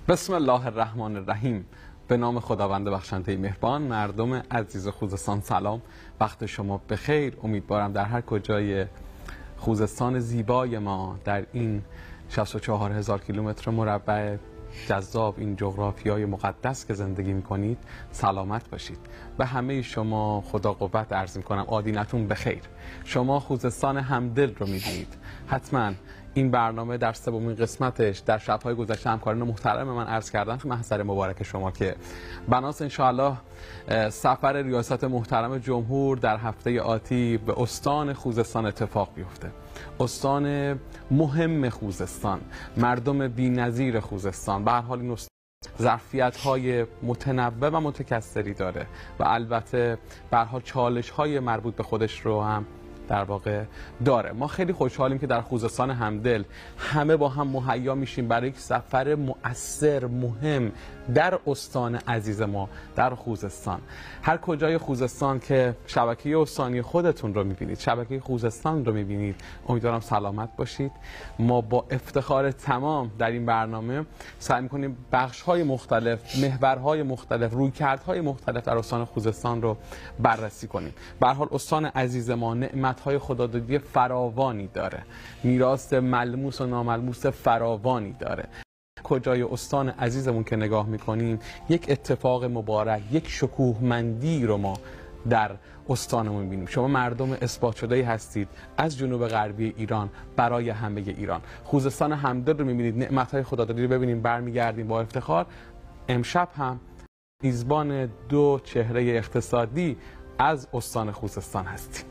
بسم الله الرحمن الرحیم. به نام خداوند بخشنده مهربان. مردم عزیز خوزستان سلام، وقت شما بخیر. امیدوارم در هر کجای خوزستان زیبای ما در این 64,000 کیلومتر مربع جذاب، این جغرافیای مقدس که زندگی میکنید سلامت باشید. به همه شما خدا قوت عرض میکنم، آدینتون بخیر. شما خوزستان همدل رو میبینید. حتما این برنامه در سومین قسمتش در شب‌های گذشته همکاران محترم من عرض کردن محضر مبارک شما که بناس انشاءالله سفر ریاست محترم جمهور در هفته آتی به استان خوزستان اتفاق بیفته. استان مهم خوزستان، مردم بی‌نظیر خوزستان. به هر حال این ظرفیت‌های متنوع و متکثری داره و البته به هر حال چالش‌های مربوط به خودش رو هم در واقع داره. ما خیلی خوشحالیم که در خوزستان همدل همه با هم مهیا میشیم برای یک سفر مؤثر مهم در استان عزیز ما در خوزستان. هر کجای خوزستان که شبکه استانی خودتون رو میبینید، شبکه خوزستان رو میبینید، امیدوارم سلامت باشید. ما با افتخار تمام در این برنامه سعی میکنیم بخش‌های مختلف، محورهای مختلف، رویکردهای مختلف در استان خوزستان رو بررسی کنیم. به هر حال استان عزیز ما نعمت‌های خدادادی فراوانی داره، میراث ملموس و ناملموس فراوانی داره. کجای استان عزیزمون که نگاه میکنیم یک اتفاق مبارک، یک شکوهمندی رو ما در استانمون میبینیم. شما مردم اثبات شده هستید از جنوب غربی ایران برای همه ایران. خوزستان همدل رو میبینید، نعمت‌های خدادادی رو ببینیم، برمیگردیم با افتخار. امشب هم میزبان دو چهره اقتصادی از استان خوزستان هستیم.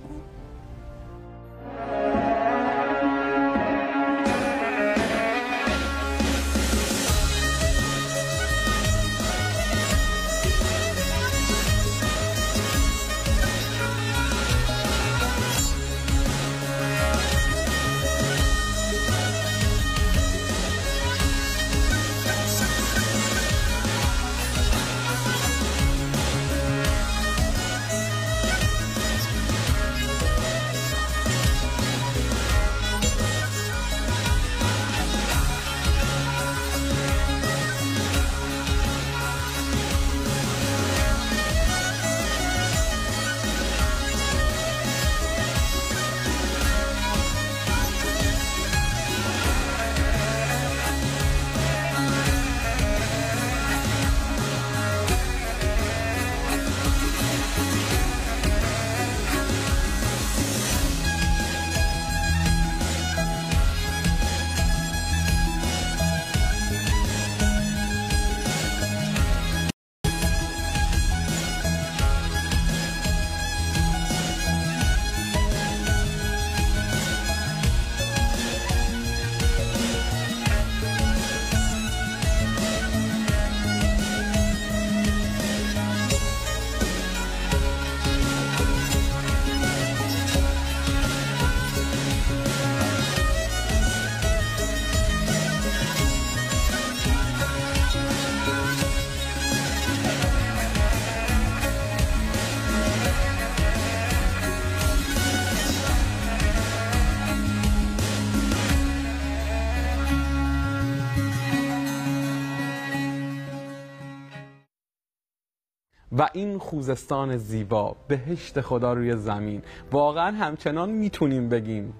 و این خوزستان زیبا، بهشت خدا روی زمین، واقعا همچنان میتونیم بگیم،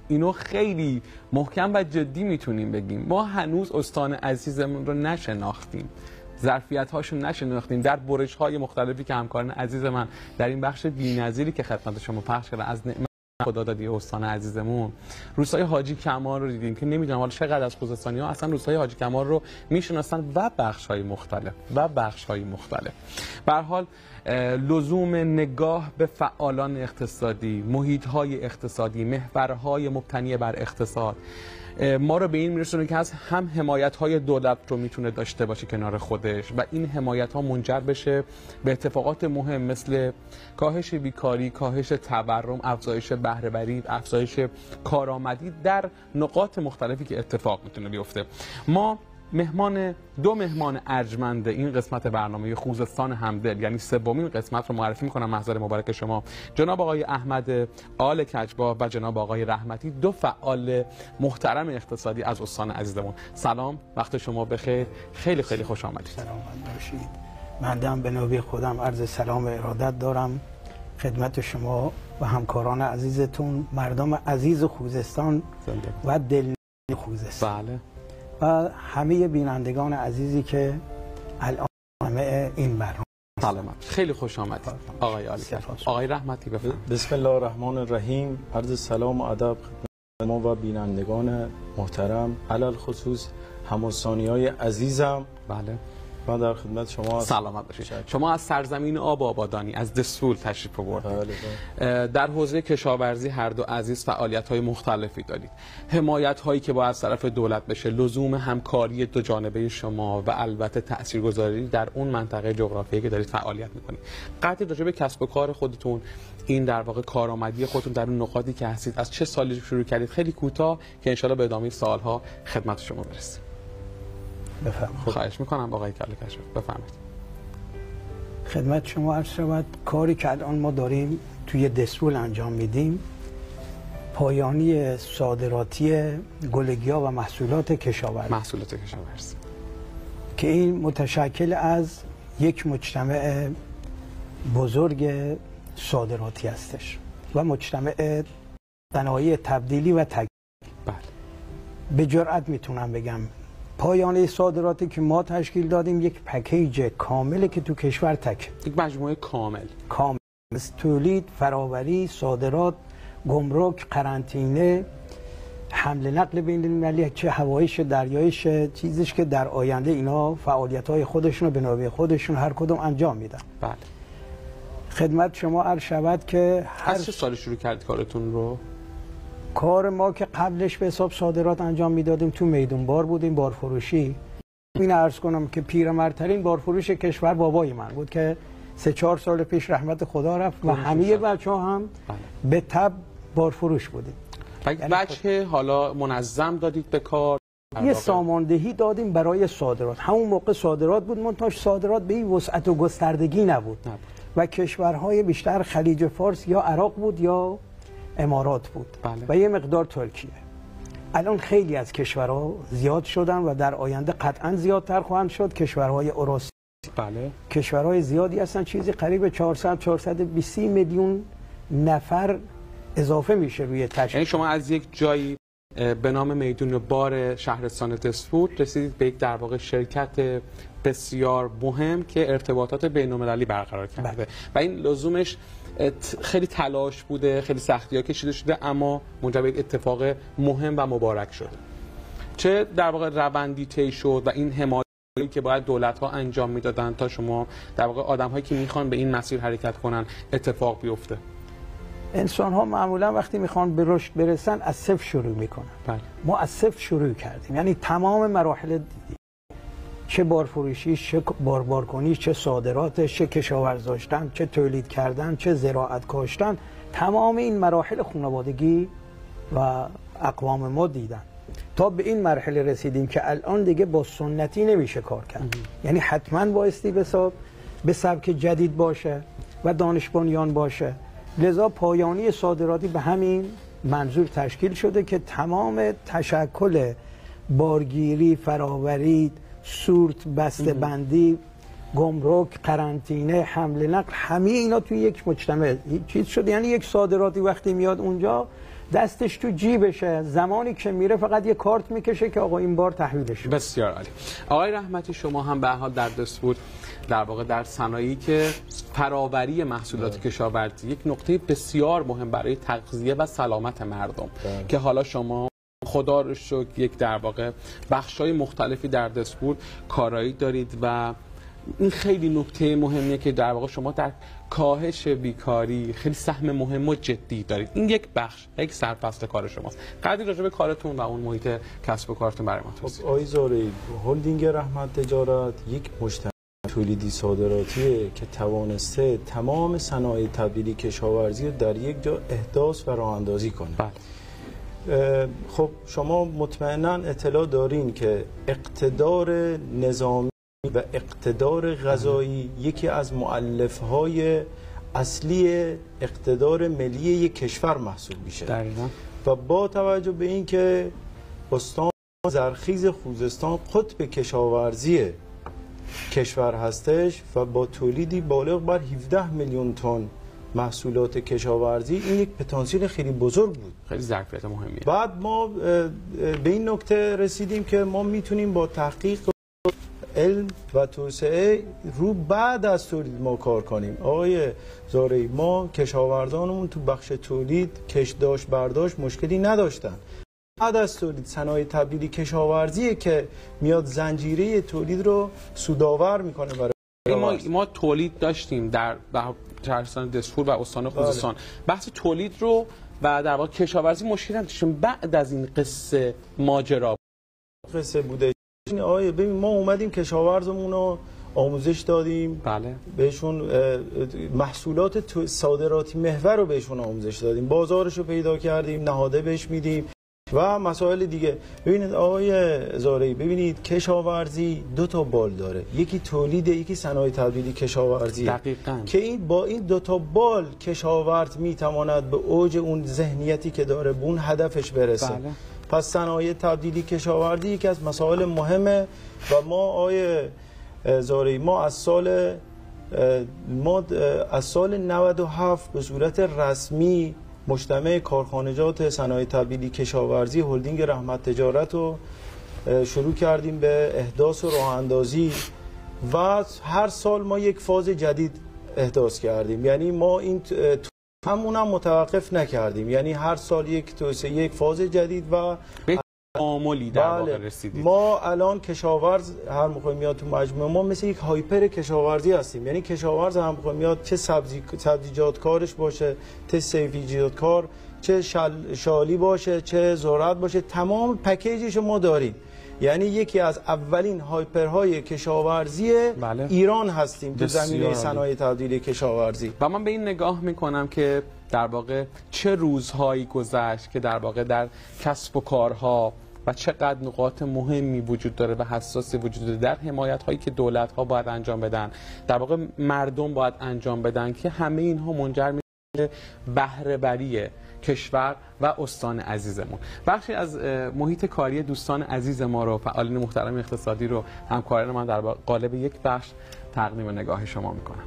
اینو خیلی محکم و جدی میتونیم بگیم، ما هنوز استان عزیزمون رو نشناختیم، ظرفیت‌هاشو نشناختیم. در برش‌های مختلفی که همکاران عزیز من در این بخش بی‌نظیری که خدمت شما پخش کردن از نعمت خدادادی استان عزیزمون، روستای حاجی کمال رو دیدیم که نمیدونم حالا چقدر از خوزستانی‌ها اصلا روستای حاجی کمال رو میشناسن و بخش‌های مختلف. به هر حال لزوم نگاه به فعالان اقتصادی، محیط‌های اقتصادی، محورهای مبتنی بر اقتصاد ما رو به این میرسونه که از هم حمایت‌های دولت رو میتونه داشته باشه کنار خودش و این حمایت‌ها منجر بشه به اتفاقات مهم مثل کاهش بیکاری، کاهش تورم، افزایش بهره‌وری، افزایش کارآمدی در نقاط مختلفی که اتفاق میتونه بیفته. ما دو مهمان ارجمند این قسمت برنامه خوزستان همدل، یعنی سومین قسمت رو معرفی میکنم محضر مبارک شما، جناب آقای احمد آل کجباه و جناب آقای رحمتی، دو فعال محترم اقتصادی از استان عزیزمون. سلام، وقت شما بخیر، خیلی خیلی خوش آمدید. سلامت باشید. من هم به نوبه خودم عرض سلام و ارادت دارم خدمت شما و همکاران عزیزتون، مردم عزیز خوزستان و دل خوزستان. بله. و همه بینندگان عزیزی که الان همه این برنامه. سلامت، خیلی خوش آمدید آقای آل کجباه. آقای رحمتی بفرمایید. بسم الله الرحمن الرحیم. عرض سلام و ادب خدمت ما و بینندگان محترم، علل خصوص هموطنی‌های عزیزم. بله. من در خدمت شما سلامت باشید. شما از سرزمین آب آبادانی از دسفول تشریف آوردید. بله. در حوزه کشاورزی هر دو عزیز فعالیت‌های مختلفی دارید. حمایت‌هایی که باید از طرف دولت بشه، لزوم همکاری دو جانبه شما و البته تاثیرگذاری در اون منطقه جغرافیایی که دارید فعالیت می‌کنید. قطعاً راجع به کسب و کار خودتون، این در واقع کارآمدی خودتون در اون نقاطی که هستید، از چه سالی شروع کردید، خیلی کوتاه که ان شاءالله به ادامه سال‌ها خدمت شما برسیم. بفرمایید. خواهش میکنم آقای آل کجباه، بفرمایید. خدمت شما عرض شود کاری که الان ما داریم توی دسفول انجام میدیم، پایانی صادراتی گلگیا و محصولات کشاورزی که این متشکل از یک مجتمع بزرگ صادراتی هستش و مجتمع صنایع تبدیلی و تجزیه. بله. به جرئت میتونم بگم پایانه صادراتی که ما تشکیل دادیم یک پکیج کامله که تو کشور یک مجموعه کامل تولید، فراوری، صادرات، گمرک، قرنطینه، حمل نقل بین المللی، چه هوایش، دریایش، چیزیش که در آینده اینا فعالیت‌های خودشون رو به نوبه خودشون هر کدوم انجام میدن. بله. خدمت شما عرض شود که از چه سالی شروع کردید کارتون رو؟ کار ما که قبلش به حساب صادرات انجام میدادیم، تو میدون بار بودیم، بارفروشی. این عرض کنم که پیرمردترین بارفروش کشور بابای من بود که 3-4 سال پیش رحمت خدا رفت و همه بچه‌ها هم به تب بارفروش بودیم. بچه حالا منظم دادید به کار؟ یه ساماندهی دادیم برای صادرات. همون موقع صادرات بود، منتاج صادرات به این وسعت و گستردگی نبود. و کشورهای بیشتر خلیج فارس یا عراق بود یا امارات بود. بله. و یه مقدار ترکیه. الان خیلی از کشورها زیاد شدن و در آینده قطعا زیادتر خواهند شد. کشورهای اروپایی، بله، کشورهای زیادی هستن، چیزی قریب 400-420 میلیون نفر اضافه میشه روی تشکیل. یعنی شما از یک جایی به نام میدون بار شهرستان دسفول رسیدید به یک در واقع شرکت بسیار مهم که ارتباطات بین‌المللی برقرار کرده. و این لزومش خیلی تلاش بوده، خیلی سختی‌ها کشیده شده، اما منجر به یک اتفاق مهم و مبارک شده. چه در واقع روندی طی شد و این حمایتی که باید دولت‌ها انجام میدادن تا شما در واقع آدم‌هایی که میخوان به این مسیر حرکت کنن اتفاق بیفته؟ انسان‌ها معمولا وقتی میخوان به رشد برسن از صفر شروع میکنن. بله. ما از صفر شروع کردیم، یعنی تمام مراحل دیدیم، چه بارفروشی، چه باربارکنی، چه صادرات، چه کشاورز داشتن، چه تولید کردن، چه زراعت کاشتن، تمام این مراحل خانوادگی و اقوام ما دیدن تا به این مرحله رسیدیم که الان دیگه با سنتی نمیشه کار کرد. یعنی حتما بایستی به سبک جدید باشه و دانش بنیان باشه. لذا پایانی صادراتی به همین منظور تشکیل شده که تمام تشکل بارگیری، فراوری، سورت، بسته بندی، گمرک، قرنطینه، حمل نقل، همه اینا توی یک مجتمع چیز شده. یعنی یک صادراتی وقتی میاد اونجا دستش تو جیبشه، زمانی که میره فقط یه کارت میکشه که آقا این بار تحویلش. بسیار عالی. آقای رحمتی، شما هم به هر حال در دسفول در واقع در صنایعی که فراوری محصولات کشاورزی یک نقطه بسیار مهم برای تغذیه و سلامت مردم که حالا شما خدا رو شکر یک در واقع بخشای مختلفی در دسفول کارایی دارید و این خیلی نکته مهمیه که در واقع شما در کاهش بیکاری خیلی سهم مهم و جدی دارید. این یک بخش، یک سرفصل کار شماست. قدری راجع به کارتون و اون محیط کسب و کارتون برای ما توضیح. آقای زارعی، هلدینگ رحمت تجارت یک مجتمع تولیدی صادراتیه که توانسته تمام صنایع تبدیلی کشاورزی رو در یک جا احداث و راه اندازی کنه. بله. خب شما مطمئنا اطلاع دارین که اقتدار نظامی و اقتدار غذایی یکی از مؤلفه‌های اصلی اقتدار ملی یک کشور محسوب میشه. دقیقاً. و با توجه به اینکه استان زرخیز خوزستان قطب کشاورزی کشور هستش و با تولیدی بالغ بر 17 میلیون تن محصولات کشاورزی، این یک پتانسیل خیلی بزرگ بود، خیلی ظرفیت مهمیه. بعد ما به این نکته رسیدیم که ما میتونیم با تحقیق علم و توسعه رو بعد از تولید ما کار کنیم. آقای زارعی، ما کشاورزانمون تو بخش تولید کشداشت برداشت مشکلی نداشتن. بعد از تولید صنایع تبدیلی کشاورزیه که میاد زنجیره تولید رو سودآور میکنه برای ما تولید داشتیم در شهرستان دسفور و استان خوزستان. بحث تولید رو و در واقع کشاورزی مشکلی نداشتیم. بعد از این ماجرا قصه بوده. آقای ببین، ما اومدیم کشاورزمون رو آموزش دادیم. بله. بهشون محصولات صادراتی محور رو بهشون آموزش دادیم، بازارش رو پیدا کردیم، نهاده بهش میدیم و مسائل دیگه. ببینید آقای زارعی، ببینید کشاورزی دو تا بال داره، یکی تولید، یکی صنایع تبدیلی کشاورزی. دقیقاً. که این با این دو تا بال کشاورز میتواند به اوج اون ذهنیتی که داره به اون هدفش برسه. بله. پس صنایع تبدیلی کشاورزی یکی از مسائل مهمه و ما آقای زارعی ما از سال 97 به صورت رسمی مجتمع کارخانجات صنایع تبدیلی کشاورزی هلدینگ رحمت تجارت رو شروع کردیم به احداث و راه اندازی و هر سال ما یک فاز جدید احداث کردیم. یعنی ما این همونم متوقف نکردیم، یعنی هر سال یک توسعه، یک فاز جدید و تعاملی در واقع رسیدید. ما الان کشاورز هر موقع میاد تو مجموعه ما مثل یک هایپر کشاورزی هستیم. یعنی کشاورز هر موقع میاد، چه سبزیجات کارش باشه، چه سبزیجات کار، چه شالی باشه، چه زراعت باشه، تمام پکیجش ما داریم. یعنی یکی از اولین هایپرهای کشاورزی بله. ایران هستیم تو زمینه صنایع تبدیلی کشاورزی. و من به این نگاه میکنم که در واقع چه روزهایی گذشت که در واقع در کسب و کارها و چقدر نقاط مهمی وجود داره و حساسی وجود داره در حمایت هایی که دولت ها باید انجام بدن، در واقع مردم باید انجام بدن، که همه اینها منجر میشه به بهره وری کشور و استان عزیزمون. بخشی از محیط کاری دوستان عزیز ما رو، فعالین محترم اقتصادی رو، همکاران من در قالب یک بخش تقدیم نگاه شما میکنم.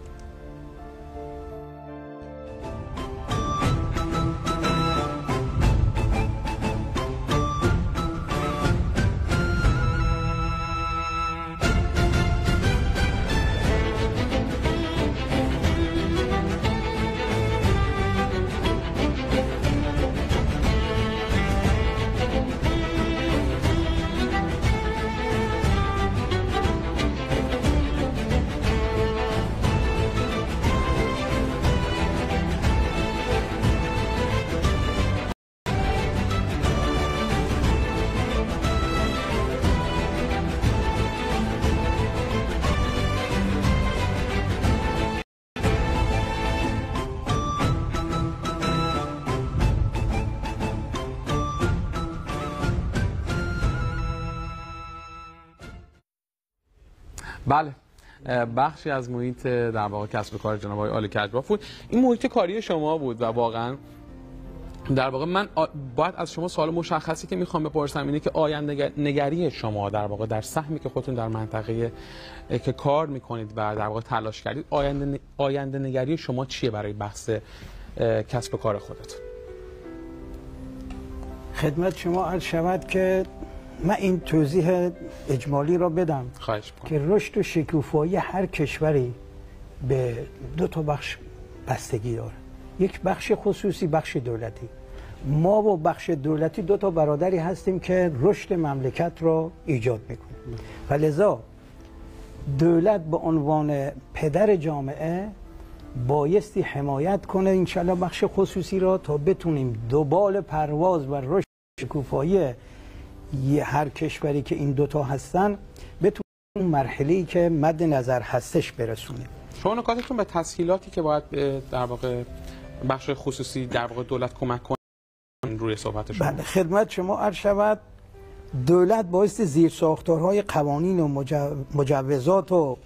بله، بخشی از محیط در واقع کسب و کار جناب آقای آل کجباف بود. این محیط کاری شما بود و واقعا در واقع من باید از شما سوال مشخصی که میخوام بپرسم اینه که آینده نگری شما در واقع در سهمی که خودتون در منطقه که کار میکنید و در واقع تلاش کردید، آینده نگری شما چیه برای بحث کسب و کار خودتون؟ خدمت شما عرض شود که من این توضیح اجمالی را بدم. خواهش می‌کنم. که رشد و شکوفایی هر کشوری به دو تا بخش بستگی داره، یک بخش خصوصی، بخش دولتی. ما با بخش دولتی دو تا برادری هستیم که رشد مملکت را ایجاد میکنیم و لذا دولت به عنوان پدر جامعه بایستی حمایت کنه انشالله بخش خصوصی را تا بتونیم دوبال پرواز و رشد شکوفایی هر کشوری که این دوتا هستن بتونیم اون مرحله‌ای که مد نظر هستش برسونیم. شما نکاتتون به تسهیلاتی که باید در واقع بخش خصوصی در واقع دولت کمک کنه روی ادامه صحبت شما. بله، خدمت شما عرض شود دولت باعث زیر ساختارهای قوانین و مجوزات و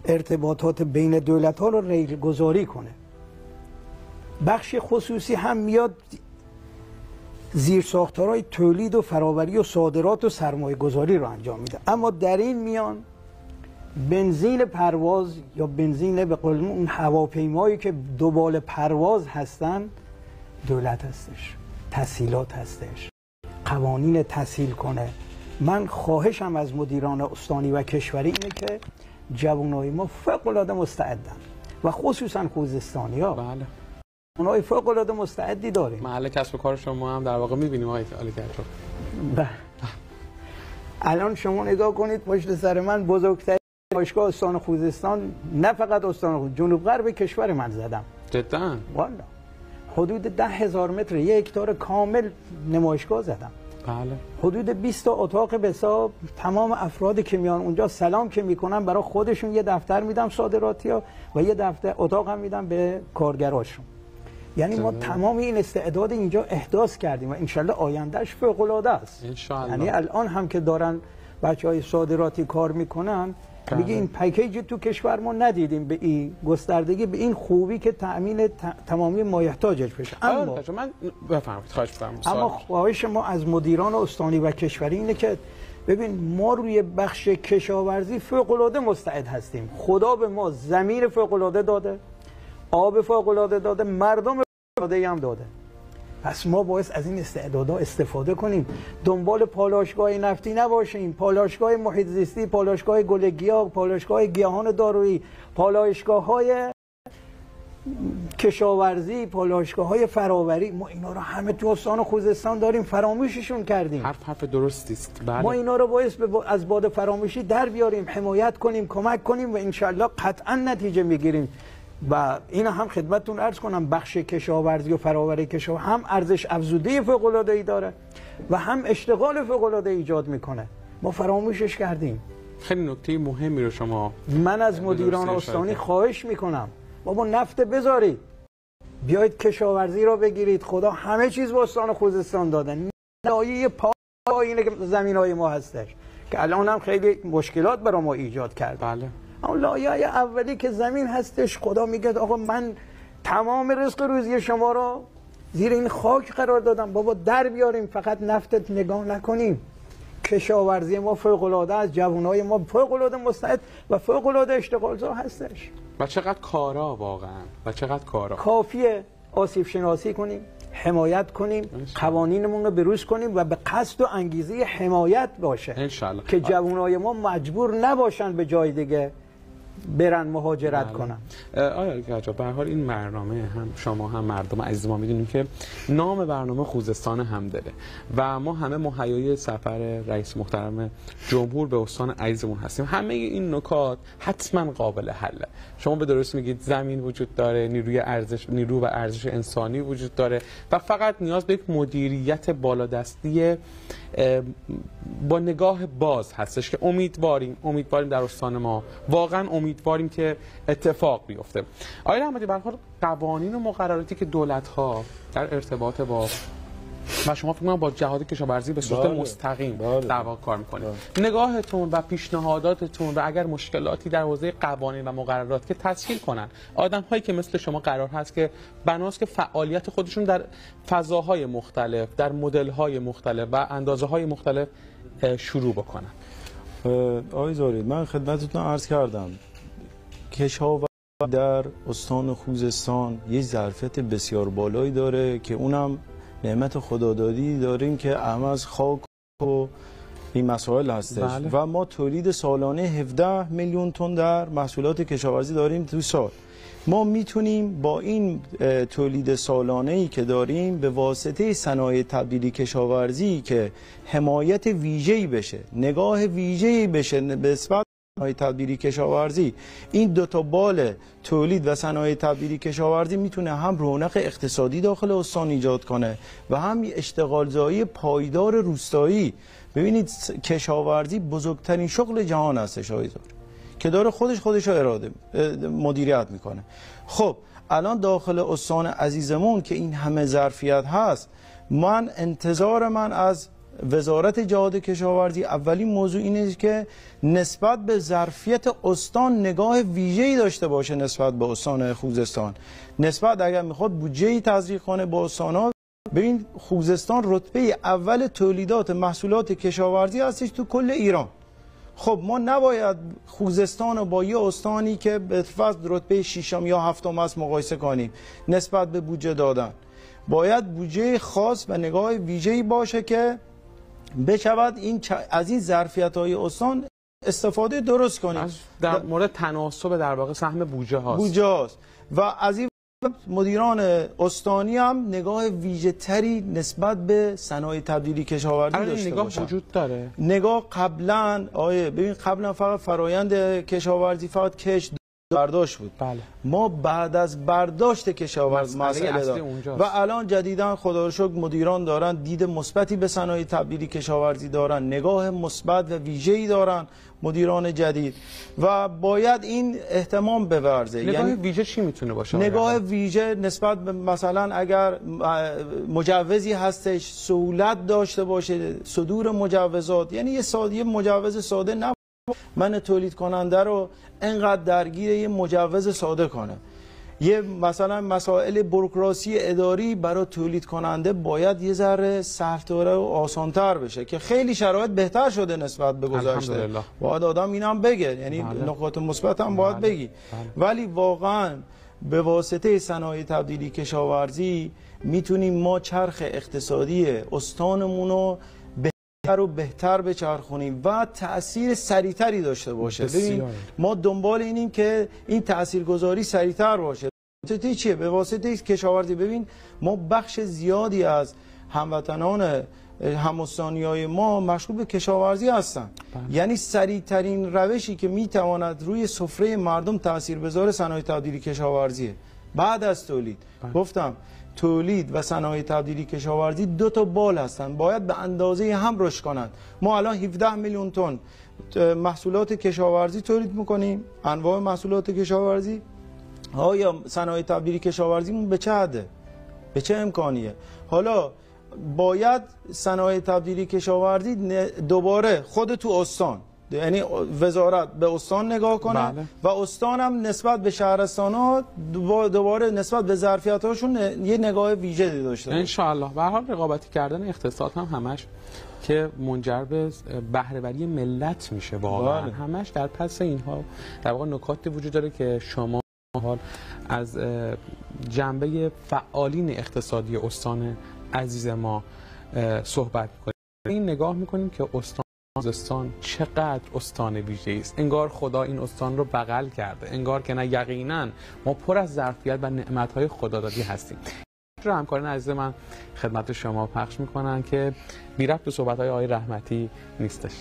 ارتباطات بین دولت ها رو ریل گذاری کنه. بخش خصوصی هم میاد زیر ساختارهای تولید و فراوری و صادرات و سرمایه گذاری رو انجام میده، اما در این میان بنزین پرواز یا بنزین به قول اون هواپیمایی که دوبال پرواز هستن دولت هستش، تسهیلات هستش، قوانین تسهیل کنه. من خواهشم از مدیران استانی و کشوری اینه که جوانای ما فوق‌العاده مستعدن و خصوصا خوزستانی‌ها. بله. اونای فوق‌العاده مستعدی داریم. محل کسب و کار شما هم در واقع می‌بینیم آقای علیکرجا. بله. الان شما نگاه کنید پشت سر من بزرگترین نمایشگاه استان خوزستان، نه فقط استان خوزستان، جنوب غرب کشور من زدم. جدا؟ والا حدود 10,000 متر، 1 هکتار کامل نمایشگاه زدم. بله. حدود 20 تا اتاق به حساب، تمام افرادی که میان اونجا سلام که میکنن برای خودشون یه دفتر میدم صادراتیا و یه دفتر اتاق هم میدم به کارگراشون. یعنی ما تمام این استعداد اینجا احداث کردیم و انشالله آیندهش فوق العاده است. یعنی الان هم که دارن بچهای صادراتی کار میکنن میگه این پکیج تو کشور ما ندیدیم به این گستردگی، به این خوبی که تأمین تمامی مایحتاجش بشه. اما من بفرمایید، خواهش می‌کنم. اما خواهش ما از مدیران استانی و کشوری اینه که ببین ما روی بخش کشاورزی فوق العاده مستعد هستیم. خدا به ما زمین فوق العاده داده، آب فوق العاده داده، مردم فوق العاده هم داده. پس ما باید از این استعدادها استفاده کنیم، دنبال پالایشگاه نفتی نباشیم، پالایشگاه محیط زیستی، پالایشگاه گل گیاه، پالایشگاه گیاهان دارویی، پالایشگاه‌های کشاورزی، پالایشگاه‌های فراوری. ما اینا رو همه تو استان خوزستان داریم، فراموششون کردیم. حرف درستی است. بله. ما اینا رو باید از باد فراموشی در بیاریم، حمایت کنیم، کمک کنیم و انشالله قطعا نتیجه میگیریم. و این هم خدمتتون عرض کنم بخش کشاورزی و فراوری کشاورزی هم ارزش افزوده فوق‌العاده‌ای داره و هم اشتغال فوق‌العاده ایجاد میکنه. ما فراموشش کردیم. خیلی نکته مهمی رو شما من از مدیران استانی خواهش میکنم بابا نفت بذارید، بیایید کشاورزی رو بگیرید. خدا همه چیز به استان خوزستان داده، لایه پایین زمینای ما هستش که الان هم خیلی مشکلات برای ما ایجاد کرد. بله. اون لایه اولی که زمین هستش خدا میگه آقا من تمام رزق روزی شما رو زیر این خاک قرار دادم، بابا در بیاریم، فقط نفتت نگاه نکنیم. کشاورزی ما فوق العاده است، جوانای ما فوق العاده مستعد و فوق العاده اشتغالزا هستش. و چقدر کارا واقعا، و چقدر کارا. کافیه آسیب شناسی کنیم، حمایت کنیم، قوانینمون رو بروز کنیم و به قصد و انگیزه حمایت باشه انشالله که جوانای ما مجبور نباشن به جای دیگه برن مهاجرت کنن. آیا علیکرجا به هر حال این برنامه هم شما هم مردم عزیز ما میدونیم که نام برنامه خوزستان همدله و ما همه مهیای سفر رئیس محترم جمهور به استان عزیزمون هستیم. همه این نکات حتما قابل حله. شما به درستی میگید زمین وجود داره، نیرو و ارزش انسانی وجود داره و فقط نیاز به یک مدیریت بالادستی با نگاه باز هستش که امیدواریم در استان ما واقعا امیدواریم که اتفاق بیفته. آقای رحمتی، به هر حال قوانین و مقرراتی که دولت‌ها در ارتباط با و شما فکر کنم با جهاد کشاورزی به صورت مستقیم در واقع کار می‌کنید، نگاهتون و پیشنهاداتتون و اگر مشکلاتی در حوزه قوانین و مقررات که تسهیل کنن آدم‌هایی که مثل شما قرار هست که بناست که فعالیت خودشون در فضاهای مختلف، در مدل‌های مختلف و اندازه‌های مختلف شروع بکنن. آقای زاری، من خدمتتون عرض کردم کشاورزی در استان خوزستان یه ظرفیت بسیار بالایی داره که اونم نعمت خدادادی داریم که همه از خاک و این مسائل هستش. بله. و ما تولید سالانه 17 میلیون تن در محصولات کشاورزی داریم تو سال. ما میتونیم با این تولید سالانه‌ای که داریم به واسطه صنایع تبدیلی کشاورزی که حمایت ویژه‌ای بشه، نگاه ویژه‌ای بشه به نسبت صنایع تبدیلی کشاورزی، این دو تا بال تولید و صنایع تبدیلی کشاورزی میتونه هم رونق اقتصادی داخل استان ایجاد کنه و هم اشتغالزایی پایدار روستایی. ببینید کشاورزی بزرگترین شغل جهان هستش که داره خودش رو مدیریت میکنه. خب الان داخل استان عزیزمون که این همه ظرفیت هست انتظار من از وزارت جهاد کشاورزی اولین موضوع اینه که نسبت به ظرفیت استان نگاه ویژه‌ای داشته باشه نسبت به استان خوزستان. نسبت اگر میخواد بودجه‌ای تزریق کنه با استان‌ها، ببین خوزستان رتبه اول تولیدات محصولات کشاورزی هستش تو کل ایران. خب ما نباید خوزستان رو با یه استانی که به فرض رتبه 6 یا 7 است مقایسه کنیم نسبت به بودجه دادن. باید بودجه خاص و نگاه ویژه‌ای باشه که بشود از این ظرفیت‌های استان استفاده درست کنیم. در مورد تناسب در واقع سهم بودجه هاست. و از این مدیران استانی هم نگاه ویژه تری نسبت به صنایع تبدیلی کشاورزی داشته نگاه باشن. وجود داره. نگاه قبلا ببین قبلا فقط فرایند کشاورزی فقط کش برداشت بود. بله. ما بعد از برداشت کشاورزی مسئله داریم و الان جدیداً خدا رو شکر مدیران دارن دید مثبتی به صنایع تبدیلی کشاورزی دارن، نگاه مثبت و ویژه‌ای دارن مدیران جدید و باید این اهتمام بورزه. نگاه ویژه چی میتونه باشه؟ نگاه ویژه نسبت به مثلا اگر مجوزی هستش سهولت داشته باشه صدور مجوزات، یعنی یه مجوز ساده نه من تولید کننده رو انقدر درگیر یه مجوز ساده کنه. یه مثلا مسائل بوروکراسی اداری برای تولید کننده باید یه ذره سخت‌تر و آسان‌تر بشه که خیلی شرایط بهتر شده نسبت به گذشته. باید آدم اینم بگه، یعنی نکات مثبت هم باید بگی. ولی واقعا به واسطه صنایع تبدیلی کشاورزی میتونیم ما چرخ اقتصادی استانمون رو بهتر بچرخونیم و تأثیر سریعتری داشته باشه. ببین ما دنبال اینیم که این تاثیرگذاری سریعتر باشه. واسطه چیه؟ به واسطه کشاورزی. ببین ما بخش زیادی از هموطنان همستانیای ما مشغول به کشاورزی هستن. یعنی سریعترین روشی که میتواند روی سفره مردم تاثیر بذاره صنایع تبدیلی کشاورزیه. بعد از تولید گفتم تولید و صنایع تبدیلی کشاورزی دو تا بال هستن، باید به اندازه هم رشد کنند. ما الان 17 میلیون تن محصولات کشاورزی تولید میکنیم، انواع محصولات کشاورزی. آیا صنایع تبدیلی کشاورزیمون به چه حده؟ به چه امکانیه؟ حالا باید صنایع تبدیلی کشاورزی دوباره خود تو استان، یعنی وزارت به استان نگاه کنه و استان هم نسبت به شهرستان‌ها دوباره نسبت به ظرفیت‌هاشون یه نگاه ویژه‌ای داشته باشه. ان شاء الله. به هر حال رقابتی کردن اقتصاد هم همش که منجر به بهره‌وری ملت میشه واقعا. همش در پس اینها در واقع نکاتی وجود داره که شما حال از جنبه فعالین اقتصادی استان عزیز ما صحبت می‌کنیم. این نگاه می‌کنیم که استان چقدر استان ویژه‌ای است. انگار خدا این استان رو بغل کرده، انگار که نه، یقینا ما پر از ظرفیت و نعمت‌های خدادادی هستیم. رو همکاران عزیز من خدمت شما پخش می‌کنن که بی ربط به صحبت‌های آقای رحمتی نیستش.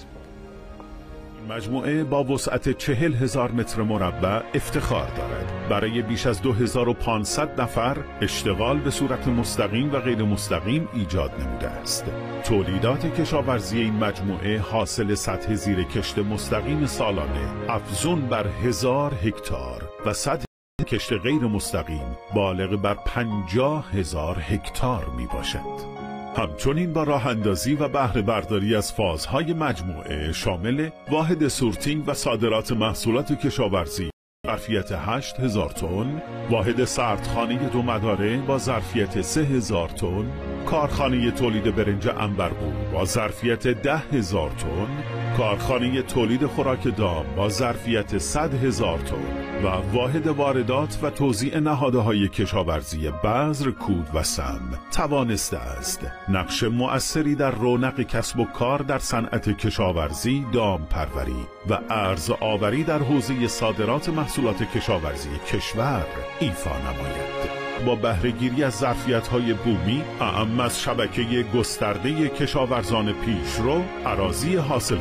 مجموعه با وسعت 40,000 متر مربع افتخار دارد. برای بیش از 2500 نفر اشتغال به صورت مستقیم و غیر مستقیم ایجاد نموده است. تولیدات کشاورزی این مجموعه حاصل سطح زیر کشت مستقیم سالانه افزون بر 1000 هکتار و سطح کشت غیر مستقیم بالغ بر 50,000 هکتار می باشد. همچنین با راه اندازی و بهره برداری از فازهای مجموعه شامل واحد سورتینگ و صادرات محصولات کشاورزی ظرفیت 8,000 تن، واحد سردخانه 2 مداره با ظرفیت 3,000 تن، کارخانه تولید برنج عنبربو با ظرفیت 10,000 تن، کارخانه تولید خوراک دام با ظرفیت 100,000 تن و واحد واردات و توزیع نهادهای کشاورزی بذر، کود و سم توانسته است نقش مؤثری در رونق کسب و کار در صنعت کشاورزی، دام پروری و ارز آوری در حوزه صادرات محصولات کشاورزی کشور ایفا نماید. با بهره‌گیری از ظرفیت‌های بومی اعم از شبکه گسترده کشاورزان پیشرو، اراضی حاصل